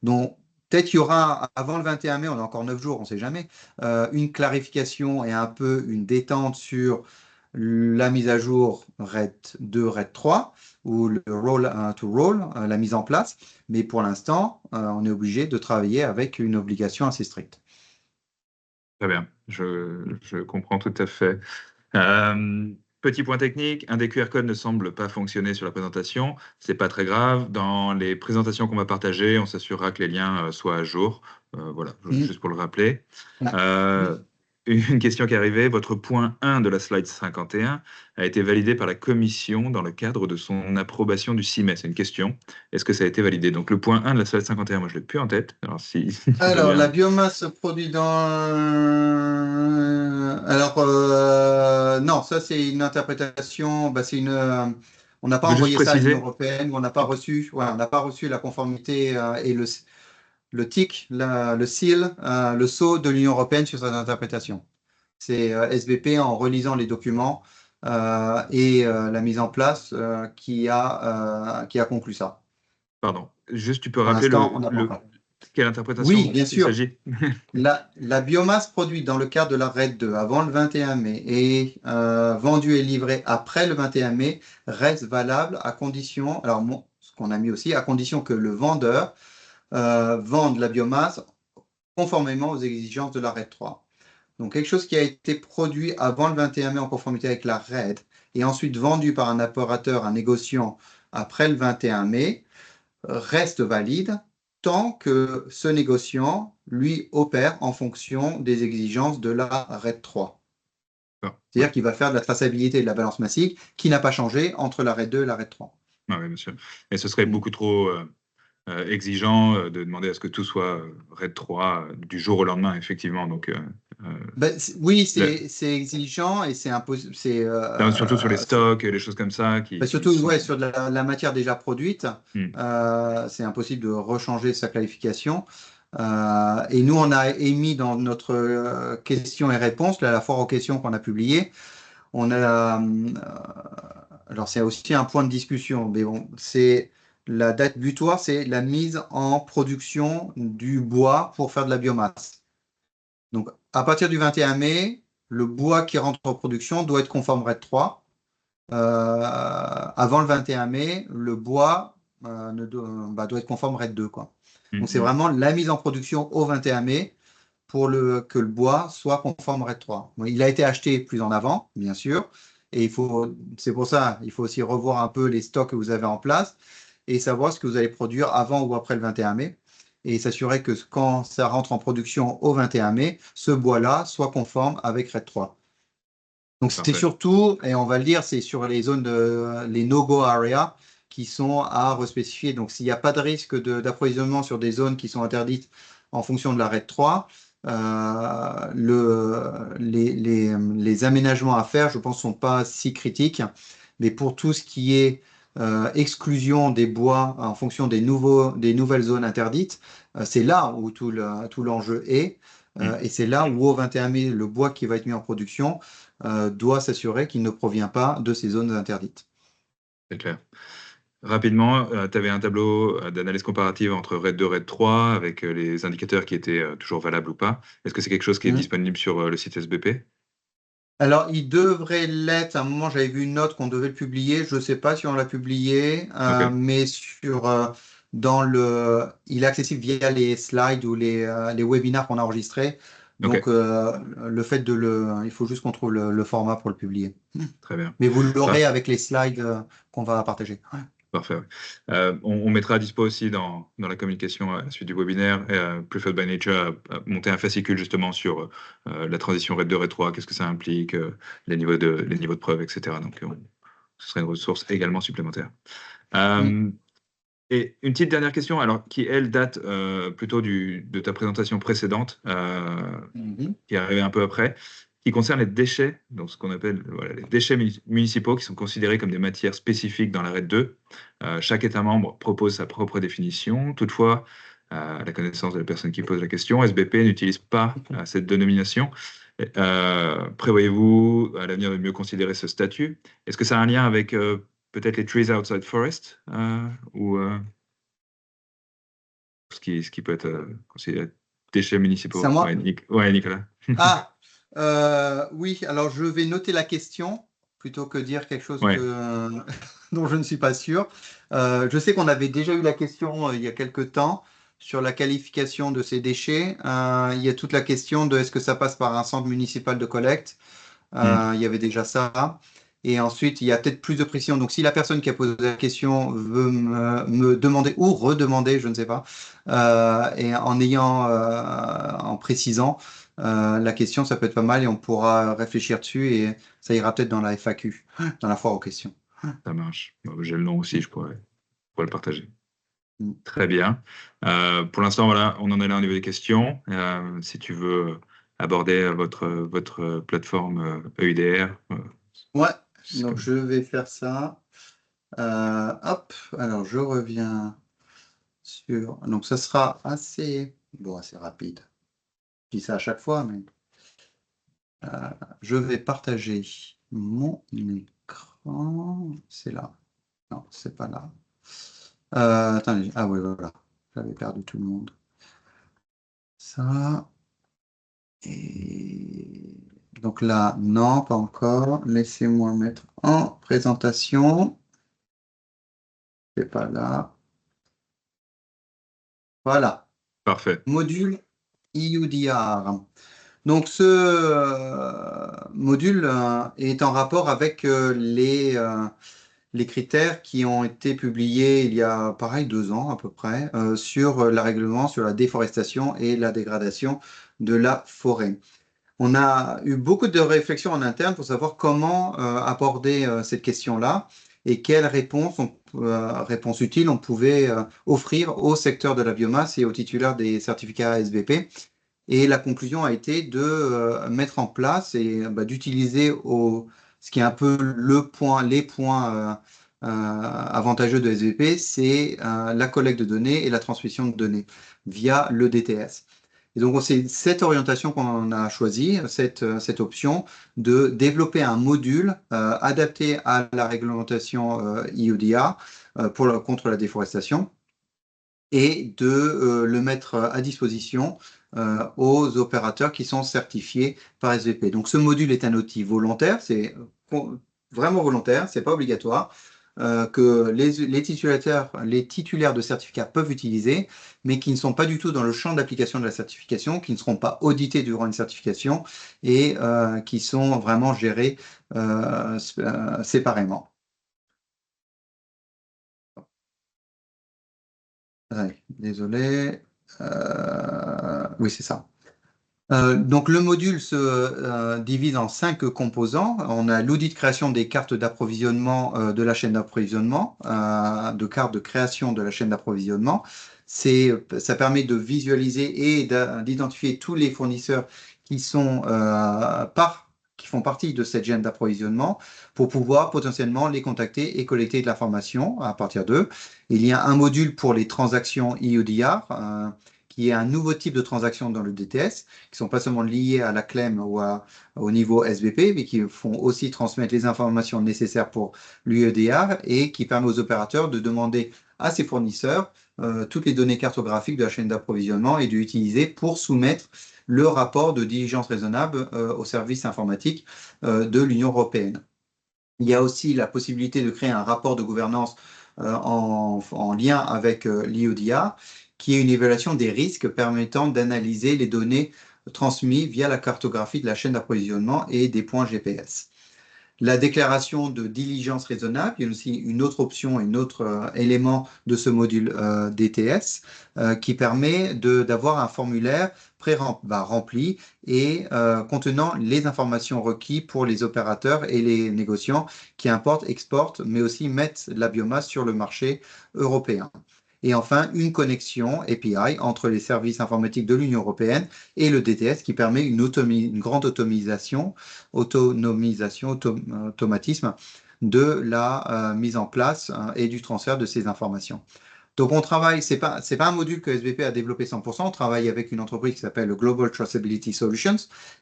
Donc, peut-être qu'il y aura, avant le 21 mai, on a encore 9 jours, on ne sait jamais, une clarification et un peu une détente sur la mise à jour RED 2, RED 3 ou le roll to roll, la mise en place. Mais pour l'instant, on est obligé de travailler avec une obligation assez stricte. Très bien, je comprends tout à fait. Euh, Petit point technique, un des QR codes ne semble pas fonctionner sur la présentation. C'est pas très grave. Dans les présentations qu'on va partager, on s'assurera que les liens soient à jour. Voilà, Mm. juste pour le rappeler. Ouais. Euh, une question qui est arrivée. Votre point 1 de la slide 51 a été validé par la Commission dans le cadre de son approbation du 6 mai. C'est une question. Est-ce que ça a été validé? Donc le point 1 de la slide 51, moi je l'ai plus en tête. Alors si tu veux Alors, la bien. biomasse produite dans... Alors, non, ça c'est une interprétation, on n'a pas Tu veux juste envoyé ça à l'Union préciser? européenne, ou on n'a pas reçu, ouais, on n'a pas reçu la conformité et le TIC, le seal, le sceau de l'Union européenne sur cette interprétation. C'est SBP en relisant les documents et la mise en place qui a conclu ça. Pardon. Juste, tu peux Pour rappeler l'instant, on n'a pas encore. quelle Oui, interprétation bien il sûr. s'agit? La biomasse produite dans le cadre de la RED 2 avant le 21 mai et vendue et livrée après le 21 mai reste valable à condition, alors ce qu'on a mis aussi, à condition que le vendeur vende la biomasse conformément aux exigences de la RED 3. Donc quelque chose qui a été produit avant le 21 mai en conformité avec la RED et ensuite vendu par un opérateur, un négociant après le 21 mai reste valide tant que ce négociant, lui, opère en fonction des exigences de la RED 3. C'est-à-dire qu'il va faire de la traçabilité de la balance massique qui n'a pas changé entre la RED 2 et la RED 3. Oui, bien sûr. Et ce serait beaucoup trop exigeant de demander à ce que tout soit RAID 3 du jour au lendemain, effectivement. Donc, Oui, là, c'est exigeant et c'est impossible. surtout sur les stocks, les choses comme ça qui Surtout sont. ouais, sur de la matière déjà produite, Hmm, c'est impossible de rechanger sa qualification. Et nous, on a émis dans notre questions et réponses, là, la foire aux questions qu'on a publiée, on a, alors c'est aussi un point de discussion, mais bon, c'est la date butoir, c'est la mise en production du bois pour faire de la biomasse. Donc, à partir du 21 mai, le bois qui rentre en production doit être conforme RED 3. Avant le 21 mai, le bois doit être conforme RED 2, quoi. hmm, Donc, c'est hmm. vraiment la mise en production au 21 mai pour que le bois soit conforme RED 3. Bon, il a été acheté plus en avant, bien sûr, et c'est pour ça, il faut aussi revoir un peu les stocks que vous avez en place et savoir ce que vous allez produire avant ou après le 21 mai et s'assurer que quand ça rentre en production au 21 mai, ce bois-là soit conforme avec RED 3. Donc c'est Parfait. surtout, et on va le dire, c'est sur les zones les no-go areas qui sont à respécifier. Donc s'il n'y a pas de risque d'approvisionnement sur des zones qui sont interdites en fonction de la RED 3, les aménagements à faire, je pense, ne sont pas si critiques. Mais pour tout ce qui est exclusion des bois en fonction des nouvelles zones interdites, c'est là où tout l'enjeu est. Hmm, Et c'est là où au 21 mai, le bois qui va être mis en production doit s'assurer qu'il ne provient pas de ces zones interdites. c'est clair. Rapidement, tu avais un tableau d'analyse comparative entre RAID 2 et RAID 3 avec les indicateurs qui étaient toujours valables ou pas. Est-ce que c'est quelque chose qui est Mhm. disponible sur le site SBP? Alors, il devrait l'être. À un moment, j'avais vu une note qu'on devait le publier. Je ne sais pas si on l'a publié, Ok, mais il est accessible via les slides ou les webinaires qu'on a enregistrés. Donc, ok, le fait il faut juste qu'on trouve le format pour le publier. très bien. Mais vous l'aurez Parfait. avec les slides qu'on va partager. Ouais. Parfait. Ouais. On mettra à dispo aussi dans la communication à la suite du webinaire. Preferred by Nature a monté un fascicule justement sur la transition RAID 2, RAID 3, qu'est-ce que ça implique, les niveaux de preuve, etc. Donc, ce serait une ressource également supplémentaire. Mm. Euh, et une petite dernière question, alors qui elle date plutôt de ta présentation précédente, Mhm. qui est arrivée un peu après, qui concerne les déchets, donc ce qu'on appelle voilà, les déchets municipaux, qui sont considérés comme des matières spécifiques dans la RED 2. Chaque État membre propose sa propre définition. Toutefois, à la connaissance de la personne qui pose la question, SBP n'utilise pas cette dénomination. Prévoyez-vous à l'avenir de mieux considérer ce statut? Est-ce que ça a un lien avec peut-être les trees outside forest ou ce qui peut être considéré déchets C'est à municipaux? moi? Ouais, ouais, Nicolas. Ah, oui, alors je vais noter la question plutôt que dire quelque chose Ouais. dont je ne suis pas sûr. Je sais qu'on avait déjà eu la question il y a quelque temps sur la qualification de ces déchets. Il y a toute la question de est-ce que ça passe par un centre municipal de collecte. Hmm. Il y avait déjà ça. Et ensuite, il y a peut-être plus de précision. Donc, si la personne qui a posé la question veut me demander ou redemander, je ne sais pas, et en précisant la question, ça peut être pas mal et on pourra réfléchir dessus et ça ira peut-être dans la FAQ, dans la foire aux questions. Ça marche. Bon, j'ai le nom aussi, pourrais le partager. Mm. Très bien. Pour l'instant, voilà, on en est là au niveau des questions. Si tu veux aborder votre plateforme EUDR, Ouais, c'est donc comme. je vais faire ça. Hop, alors je reviens sur. Donc, ça sera assez rapide. Je dis ça à chaque fois, mais. Je vais partager mon écran. C'est là. Non, c'est pas là. Attendez. Ah oui, voilà. J'avais perdu tout le monde. Ça. Et donc là, non, pas encore. Laissez-moi mettre en présentation. C'est pas là. Voilà. Parfait. Module EUDR. Donc ce module est en rapport avec les critères qui ont été publiés il y a, pareil, 2 ans à peu près, sur la règlement sur la déforestation et la dégradation de la forêt. On a eu beaucoup de réflexions en interne pour savoir comment aborder cette question-là et quelles réponses utiles on pouvait offrir au secteur de la biomasse et aux titulaires des certificats SBP. Et la conclusion a été de mettre en place et d'utiliser ce qui est un peu les points avantageux de SVP, c'est la collecte de données et la transmission de données via le DTS. Et donc, c'est cette orientation qu'on a choisie, cette option de développer un module adapté à la réglementation EUDR contre la déforestation et de le mettre à disposition aux opérateurs qui sont certifiés par SVP. Donc ce module est un outil volontaire, c'est vraiment volontaire, c'est pas obligatoire, que les titulaires de certificats peuvent utiliser, mais qui ne sont pas du tout dans le champ d'application de la certification, qui ne seront pas audités durant une certification et qui sont vraiment gérés séparément. Désolé. Oui, c'est ça. Donc le module se divise en 5 composants. On a l'outil de création des cartes d'approvisionnement de la chaîne d'approvisionnement, de cartes de création de la chaîne d'approvisionnement. Ça permet de visualiser et d'identifier tous les fournisseurs qui sont qui font partie de cette chaîne d'approvisionnement pour pouvoir potentiellement les contacter et collecter de l'information à partir d'eux. Il y a un module pour les transactions EUDR, qui est un nouveau type de transaction dans le DTS, qui ne sont pas seulement liées à la CLEM ou au niveau SBP, mais qui font aussi transmettre les informations nécessaires pour l'UEDR et qui permet aux opérateurs de demander à ses fournisseurs toutes les données cartographiques de la chaîne d'approvisionnement et de l'utiliser pour soumettre le rapport de diligence raisonnable au service informatique de l'Union européenne. Il y a aussi la possibilité de créer un rapport de gouvernance en lien avec l'IODIA, qui est une évaluation des risques permettant d'analyser les données transmises via la cartographie de la chaîne d'approvisionnement et des points GPS. La déclaration de diligence raisonnable, il y a aussi une autre option, un autre élément de ce module DTS qui permet d'avoir un formulaire rempli et contenant les informations requises pour les opérateurs et les négociants qui importent, exportent, mais aussi mettent la biomasse sur le marché européen. Et enfin, une connexion API entre les services informatiques de l'Union européenne et le DTS qui permet une grande automatisme de la mise en place et du transfert de ces informations. Donc, on travaille, c'est pas un module que SBP a développé 100%, on travaille avec une entreprise qui s'appelle Global Traceability Solutions,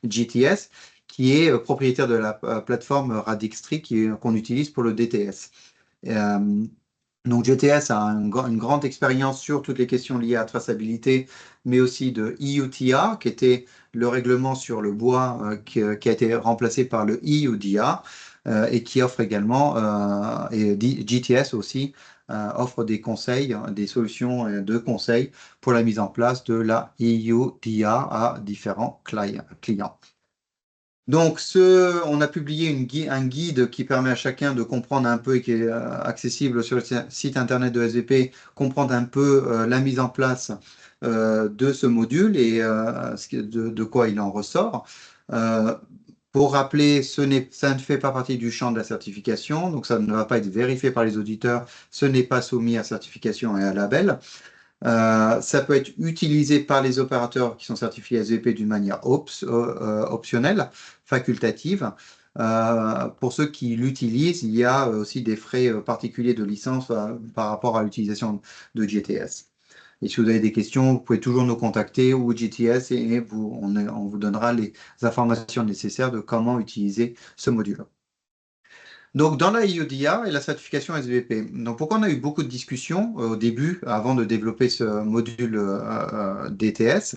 GTS, qui est propriétaire de la plateforme Radixtree qu'on utilise pour le DTS. Donc GTS a une grande expérience sur toutes les questions liées à la traçabilité, mais aussi de EUTR, qui était le règlement sur le bois qui a été remplacé par le EUDR et qui offre également, et GTS aussi, offre des conseils, des solutions de conseils pour la mise en place de la EUDR à différents clients. Donc, on a publié un guide qui permet à chacun de comprendre un peu et qui est accessible sur le site internet de SVP, comprendre un peu la mise en place de ce module et de quoi il en ressort. Pour rappeler, ça ne fait pas partie du champ de la certification, donc ça ne va pas être vérifié par les auditeurs, ce n'est pas soumis à certification et à label. Ça peut être utilisé par les opérateurs qui sont certifiés SVP d'une manière optionnelle, facultative. Pour ceux qui l'utilisent, il y a aussi des frais particuliers de licence par rapport à l'utilisation de GTS. Et si vous avez des questions, vous pouvez toujours nous contacter ou GTS et on vous donnera les informations nécessaires de comment utiliser ce module. Donc, dans la EUDR et la certification SVP. Donc, pourquoi on a eu beaucoup de discussions au début, avant de développer ce module DTS,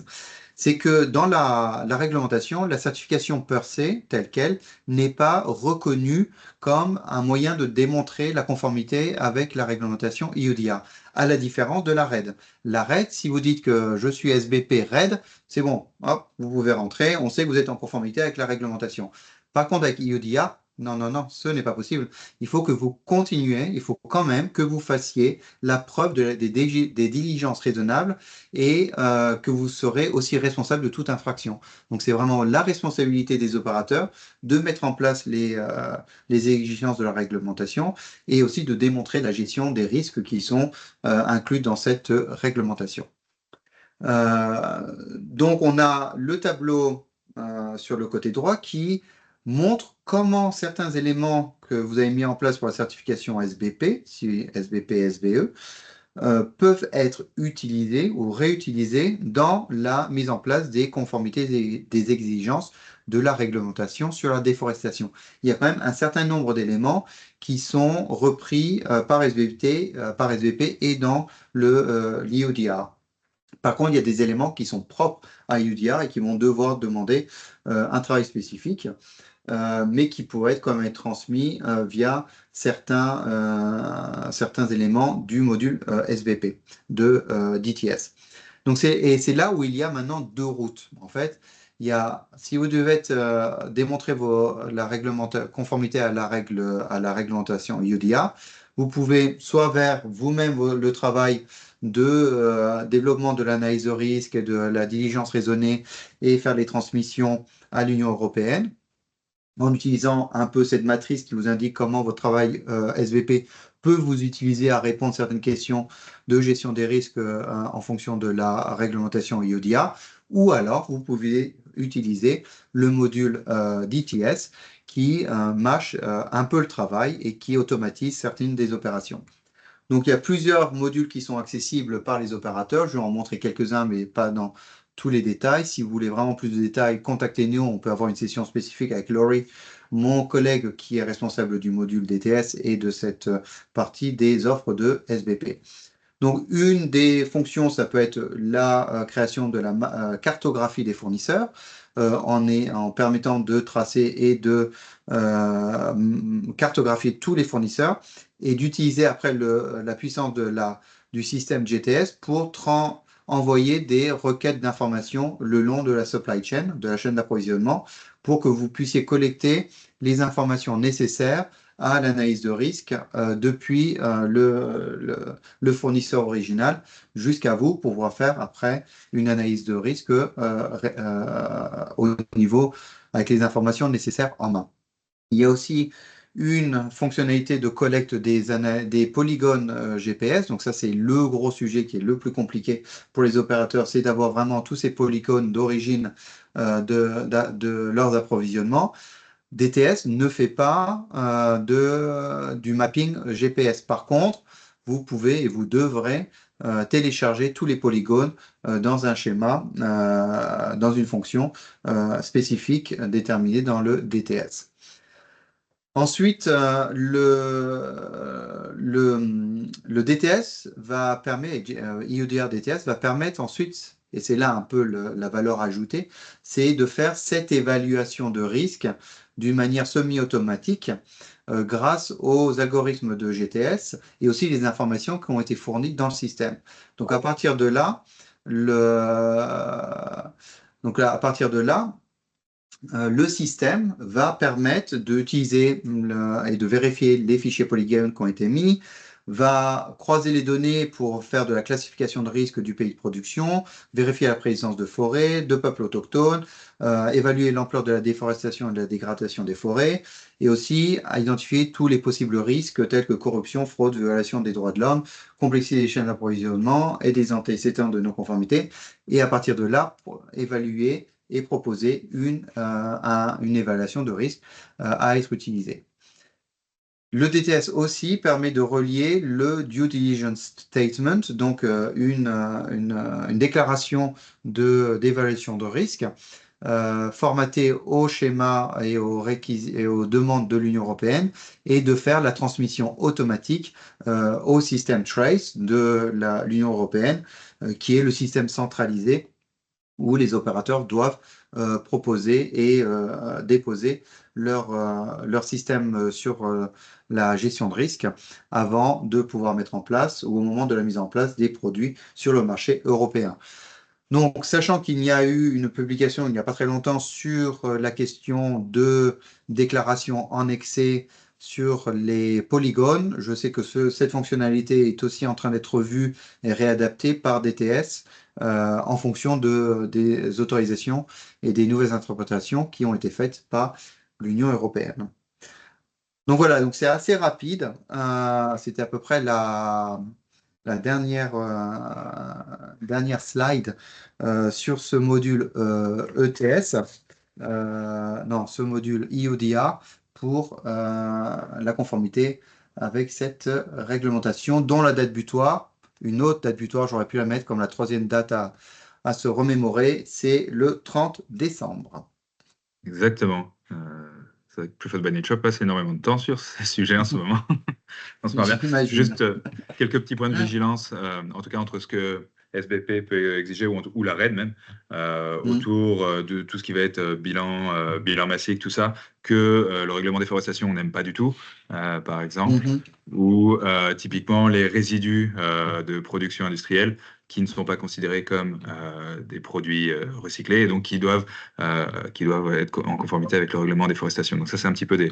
c'est que dans la réglementation, la certification per se, telle qu'elle, n'est pas reconnue comme un moyen de démontrer la conformité avec la réglementation EUDR, à la différence de la RED. La RED, si vous dites que je suis SBP RED, c'est bon, hop, vous pouvez rentrer, on sait que vous êtes en conformité avec la réglementation. Par contre, avec EUDR, Non, non, non, ce n'est pas possible. Il faut que vous continuez, il faut quand même que vous fassiez la preuve des diligences raisonnables et que vous serez aussi responsable de toute infraction. Donc c'est vraiment la responsabilité des opérateurs de mettre en place les exigences de la réglementation et aussi de démontrer la gestion des risques qui sont inclus dans cette réglementation. Donc, on a le tableau sur le côté droit qui montre comment certains éléments que vous avez mis en place pour la certification SBP, si SBP, SBE, peuvent être utilisés ou réutilisés dans la mise en place des conformités des exigences de la réglementation sur la déforestation. Il y a quand même un certain nombre d'éléments qui sont repris par SBP et dans l'IODR. Par contre, il y a des éléments qui sont propres à UDR et qui vont devoir demander un travail spécifique, mais qui pourraient quand même être transmis via certains éléments du module SBP d'ITS. Donc c'est là où il y a maintenant deux routes. En fait, si vous devez démontrer la conformité à à la réglementation UDR, vous pouvez soit vers vous-même le travail de développement de l'analyse de risque et de la diligence raisonnée et faire les transmissions à l'Union européenne en utilisant un peu cette matrice qui vous indique comment votre travail SVP peut vous utiliser à répondre à certaines questions de gestion des risques en fonction de la réglementation IODIA, ou alors vous pouvez utiliser le module d'ITS qui mâche un peu le travail et qui automatise certaines des opérations. Donc, il y a plusieurs modules qui sont accessibles par les opérateurs. Je vais en montrer quelques-uns, mais pas dans tous les détails. Si vous voulez vraiment plus de détails, contactez-nous. On peut avoir une session spécifique avec Laurie, mon collègue qui est responsable du module DTS et de cette partie des offres de SBP. Donc, une des fonctions, ça peut être la création de la cartographie des fournisseurs en permettant de tracer et de cartographier tous les fournisseurs et d'utiliser après la puissance du système GTS pour envoyer des requêtes d'informations le long de la supply chain, de la chaîne d'approvisionnement, pour que vous puissiez collecter les informations nécessaires à l'analyse de risque depuis le fournisseur original jusqu'à vous pour pouvoir faire après une analyse de risque au niveau avec les informations nécessaires en main. Il y a aussi une fonctionnalité de collecte des polygones GPS. Donc ça, c'est le gros sujet qui est le plus compliqué pour les opérateurs, c'est d'avoir vraiment tous ces polygones d'origine de leurs approvisionnements. DTS ne fait pas du mapping GPS. Par contre, vous pouvez et vous devrez télécharger tous les polygones dans un schéma, dans une fonction spécifique déterminée dans le DTS. Ensuite, le DTS va permettre, IODR DTS va permettre ensuite, et c'est là un peu la valeur ajoutée, c'est de faire cette évaluation de risque d'une manière semi-automatique grâce aux algorithmes de GTS et aussi les informations qui ont été fournies dans le système. Donc à partir de là, à partir de là, le système va permettre d'utiliser et de vérifier les fichiers polygones qui ont été mis, va croiser les données pour faire de la classification de risque du pays de production, vérifier la présence de forêts, de peuples autochtones, évaluer l'ampleur de la déforestation et de la dégradation des forêts, et aussi à identifier tous les possibles risques tels que corruption, fraude, violation des droits de l'homme, complexité des chaînes d'approvisionnement et des antécédents de non-conformité, et à partir de là, évaluer et proposer une évaluation de risque à être utilisée. Le DTS aussi permet de relier le Due Diligence Statement, donc une déclaration d'évaluation de risque formatée au schéma et aux demandes de l'Union européenne et de faire la transmission automatique au système TRACE de l'Union européenne, qui est le système centralisé où les opérateurs doivent proposer et déposer leur système sur la gestion de risque avant de pouvoir mettre en place ou au moment de la mise en place des produits sur le marché européen. Donc, sachant qu'il y a eu une publication il n'y a pas très longtemps sur la question de déclaration en excès sur les polygones, je sais que cette fonctionnalité est aussi en train d'être vue et réadaptée par DTS en fonction des autorisations et des nouvelles interprétations qui ont été faites par l'Union européenne. Donc voilà, donc c'est assez rapide. C'était à peu près la dernière slide sur ce module ETS, non, ce module IODA pour la conformité avec cette réglementation, dont la date butoir, une autre date butoir, j'aurais pu la mettre comme la troisième date à se remémorer, c'est le 30 décembre. Exactement. C'est vrai que Preferred by Nature passe énormément de temps sur ces sujets en ce moment. On se marre bien. J'imagine. Juste quelques petits points de vigilance, en tout cas entre ce que SBP peut exiger, ou la RED même, Mm, autour de tout ce qui va être bilan massique, tout ça, que le règlement déforestation, on n'aime pas du tout, par exemple, mhm. ou typiquement les résidus de production industrielle qui ne sont pas considérés comme des produits recyclés et donc qui doivent être en conformité avec le règlement déforestation. Donc ça, c'est un petit peu des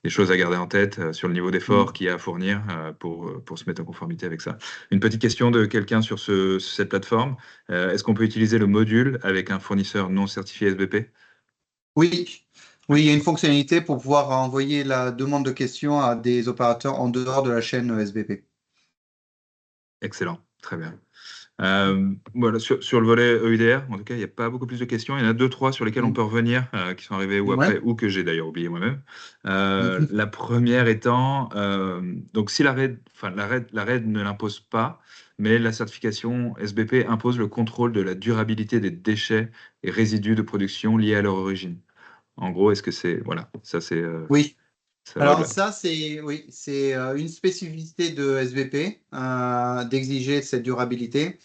choses à garder en tête sur le niveau d'effort Mm. qu'il y a à fournir pour se mettre en conformité avec ça. Une petite question de quelqu'un sur cette plateforme. Est-ce qu'on peut utiliser le module avec un fournisseur non certifié SBP? Oui, Oui, oui, il y a une fonctionnalité pour pouvoir envoyer la demande de questions à des opérateurs en dehors de la chaîne SBP. excellent, très bien. Voilà, sur le volet EUDR, en tout cas, il n'y a pas beaucoup plus de questions. Il y en a deux, trois sur lesquelles on Mm. peut revenir, qui sont arrivées ou Ouais. après, ou que j'ai d'ailleurs oublié moi-même. Mhm. La première étant, donc si la RED ne l'impose pas, mais la certification SBP impose le contrôle de la durabilité des déchets et résidus de production liés à leur origine. En gros, est-ce que c'est, voilà, Oui. ça va Alors au-delà. ça, c'est oui, c'est une spécificité de SBP d'exiger cette durabilité.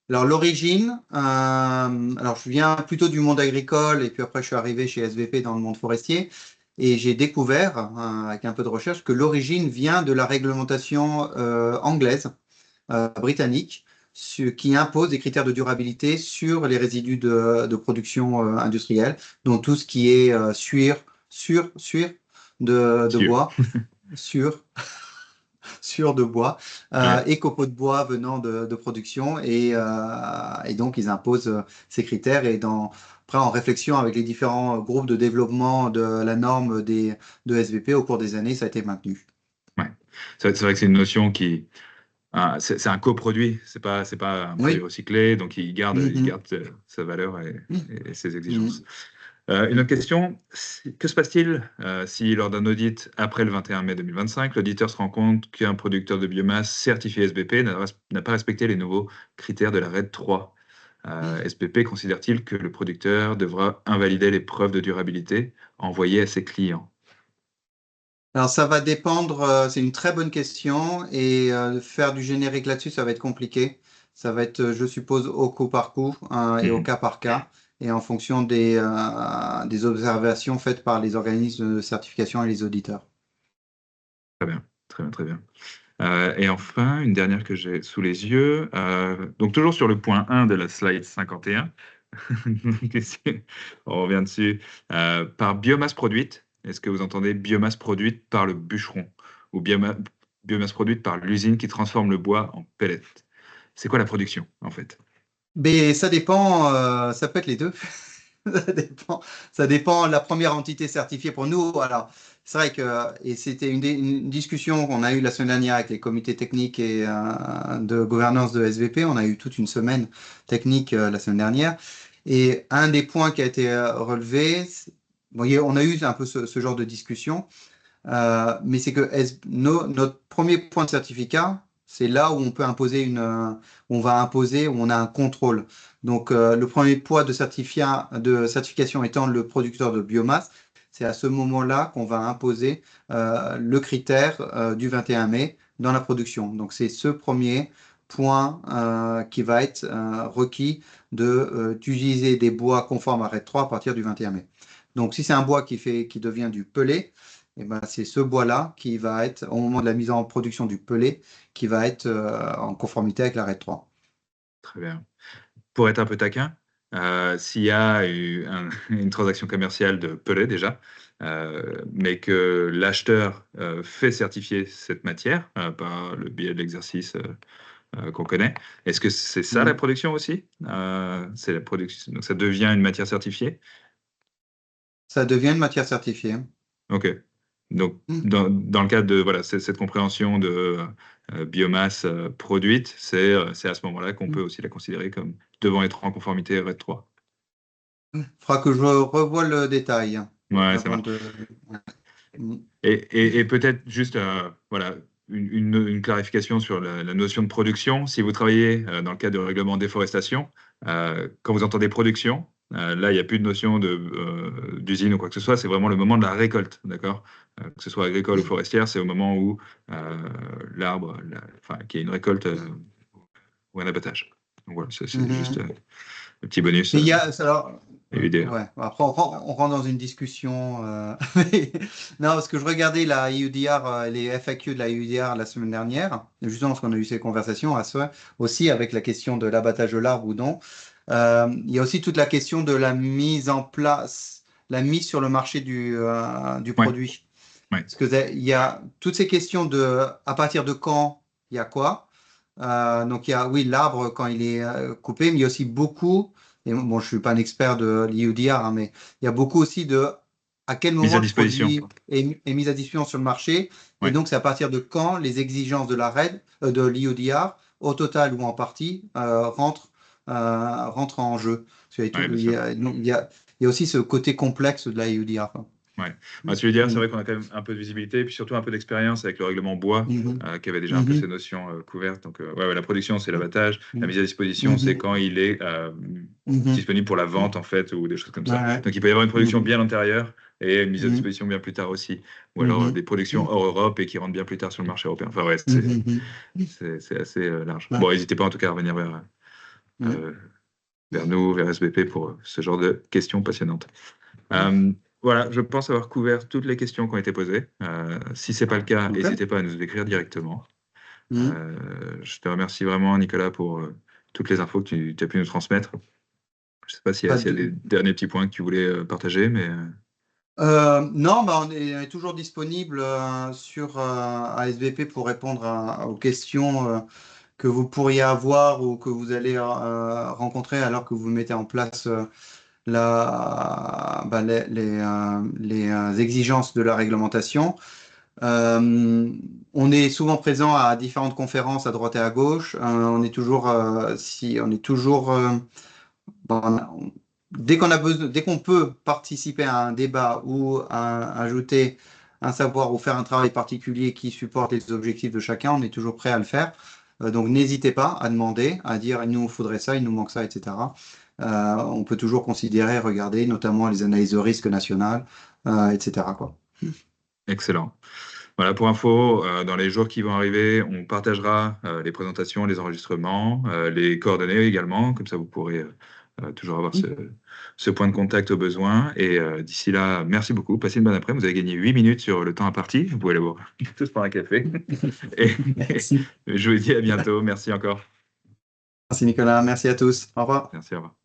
Alors l'origine, alors je viens plutôt du monde agricole et puis après je suis arrivé chez SVP dans le monde forestier et j'ai découvert avec un peu de recherche que l'origine vient de la réglementation anglaise, britannique, qui impose des critères de durabilité sur les résidus de production industrielle, donc tout ce qui est suir de Sûr. bois, sur sur de bois Ouais. et copeaux de bois venant de production. Et donc, ils imposent ces critères. Après, en réflexion avec les différents groupes de développement de la norme de SVP, au cours des années, ça a été maintenu. Ouais. C'est vrai que c'est une notion c'est un coproduit, c'est pas un produit Oui. recyclé, donc il Mhm. garde sa valeur et ses exigences. Mhm. Une autre question, que se passe-t-il si lors d'un audit après le 21 mai 2025, l'auditeur se rend compte qu'un producteur de biomasse certifié SBP n'a pas respecté les nouveaux critères de la RED 3? SBP considère-t-il que le producteur devra invalider les preuves de durabilité envoyées à ses clients? Alors, ça va dépendre, c'est une très bonne question, et faire du générique là-dessus, ça va être compliqué. Ça va être, je suppose, au coup par coup et au Mhm. cas par cas, et en fonction des observations faites par les organismes de certification et les auditeurs. Très bien, très bien, très bien. Et enfin, une dernière que j'ai sous les yeux. Donc, toujours sur le point 1 de la slide 51. On revient dessus. Par biomasse produite, est-ce que vous entendez biomasse produite par le bûcheron ou biomasse produite par l'usine qui transforme le bois en pellets? C'est quoi la production, en fait? Mais ça dépend, ça peut être les deux. Ça dépend de la première entité certifiée pour nous. Alors, c'est vrai que, et c'était une discussion qu'on a eue la semaine dernière avec les comités techniques et de gouvernance de SVP. On a eu toute une semaine technique la semaine dernière. Et un des points qui a été relevé, bon, on a eu un peu ce genre de discussion. Mais c'est que notre premier point de certificat, c'est là où on peut imposer on va imposer, où on a un contrôle. Donc, le premier point de certification étant le producteur de biomasse, c'est à ce moment-là qu'on va imposer le critère du 21 mai dans la production. Donc, c'est ce premier point qui va être requis d'utiliser des bois conformes à RED 3 à partir du 21 mai. Donc, si c'est un bois qui devient du pellet, eh ben, c'est ce bois-là qui va être, au moment de la mise en production du pellet, qui va être en conformité avec l'arrêt 3. Très bien. pour être un peu taquin, s'il y a une transaction commerciale de pellet déjà, mais que l'acheteur fait certifier cette matière par le biais de l'exercice qu'on connaît, est-ce que c'est ça la production aussi? C'est la production, donc ça devient une matière certifiée? Ça devient une matière certifiée. Ok. Donc, Mm. dans le cadre de voilà, cette compréhension de biomasse produite, c'est à ce moment-là qu'on peut Mm. aussi la considérer comme devant être en conformité RED 3. Faudra que je revoie le détail Ouais, ça avant marche. de. Ouais. Mm. Et peut-être juste voilà, une clarification sur la notion de production. Si vous travaillez dans le cadre du règlement de déforestation, quand vous entendez production, là, il n'y a plus de notion d'usine ou quoi que ce soit, c'est vraiment le moment de la récolte, d'accord? Que ce soit agricole ou forestière, c'est au moment où l'arbre, enfin, qu'il y ait une récolte ou un abattage. Donc voilà, c'est juste Mhm. un petit bonus Mais il y a, alors, UDR. ouais, après on rentre dans une discussion. Mais- non, parce que je regardais la EUDR, les FAQ de la EUDR la semaine dernière, justement parce qu'on a eu ces conversations aussi avec la question de l'abattage de l'arbre ou non. Il y a aussi toute la question de la mise en place, la mise sur le marché du Ouais, produit. ouais. Parce que il y a toutes ces questions de à partir de quand il y a quoi. Donc il y a oui l'arbre quand il est coupé, mais il y a aussi beaucoup, et bon je suis pas un expert de l'IUDR, hein, mais il y a beaucoup aussi de à quel Mise à moment le disposition. produit est mis à disposition sur le marché, et Ouais, donc c'est à partir de quand les exigences de la RED, de l'IUDR, au total ou en partie, rentrent en jeu. Parce qu'il y a ouais, tout- bien sûr. il y a aussi ce côté complexe de la IUDR, quoi. Ouais. Bah, tu veux dire, c'est Mm. vrai qu'on a quand même un peu de visibilité, et puis surtout un peu d'expérience avec le règlement bois, Mhm. qui avait déjà un peu ces Mhm. notions couvertes. Donc, ouais, la production, c'est l'abattage. La mise à disposition, c'est Mhm. quand il est Mhm. disponible pour la Mhm. vente, en fait, ou des choses comme Ouais, ça. ouais. Donc, il peut y avoir une production Mhm. bien antérieure et une mise à Mhm. disposition bien plus tard aussi. Ou alors Mhm. des productions hors Europe et qui rentrent bien plus tard sur le marché européen. Enfin, ouais, Mhm. c'est assez large. Ouais. Bon, n'hésitez pas en tout cas à revenir Mhm. euh, vers nous, vers SBP pour ce genre de questions passionnantes. Mhm. Euh, voilà, je pense avoir couvert toutes les questions qui ont été posées. Si ce n'est pas le cas, Ok. n'hésitez pas à nous écrire directement. Mhm. Je te remercie vraiment, Nicolas, pour toutes les infos que tu as pu nous transmettre. Je ne sais pas Pas s'il y a des de- derniers petits points que tu voulais partager, mais Non, bah on est toujours disponible sur ASVP pour répondre aux questions que vous pourriez avoir ou que vous allez rencontrer alors que vous mettez en place les exigences de la réglementation. Euh, on est souvent présent à différentes conférences à droite et à gauche. On est toujours, si on est toujours, bon, dès qu'on a besoin, dès qu'on peut participer à un débat ou ajouter un savoir ou faire un travail particulier qui supporte les objectifs de chacun, on est toujours prêt à le faire. Donc n'hésitez pas à demander, à dire il nous faudrait ça, il nous manque ça, etc. On peut toujours considérer, regarder, notamment les analyses de risque nationales, etc., quoi. excellent. Voilà, pour info, dans les jours qui vont arriver, on partagera les présentations, les enregistrements, les coordonnées également, comme ça vous pourrez toujours avoir ce point de contact au besoin. Et d'ici là, merci beaucoup, passez une bonne après-midi. Vous avez gagné 8 minutes sur le temps imparti, vous pouvez aller voir tous prendre un café. Et Merci. je vous dis à bientôt, merci encore. Merci Nicolas, merci à tous. Au revoir. Merci, au revoir.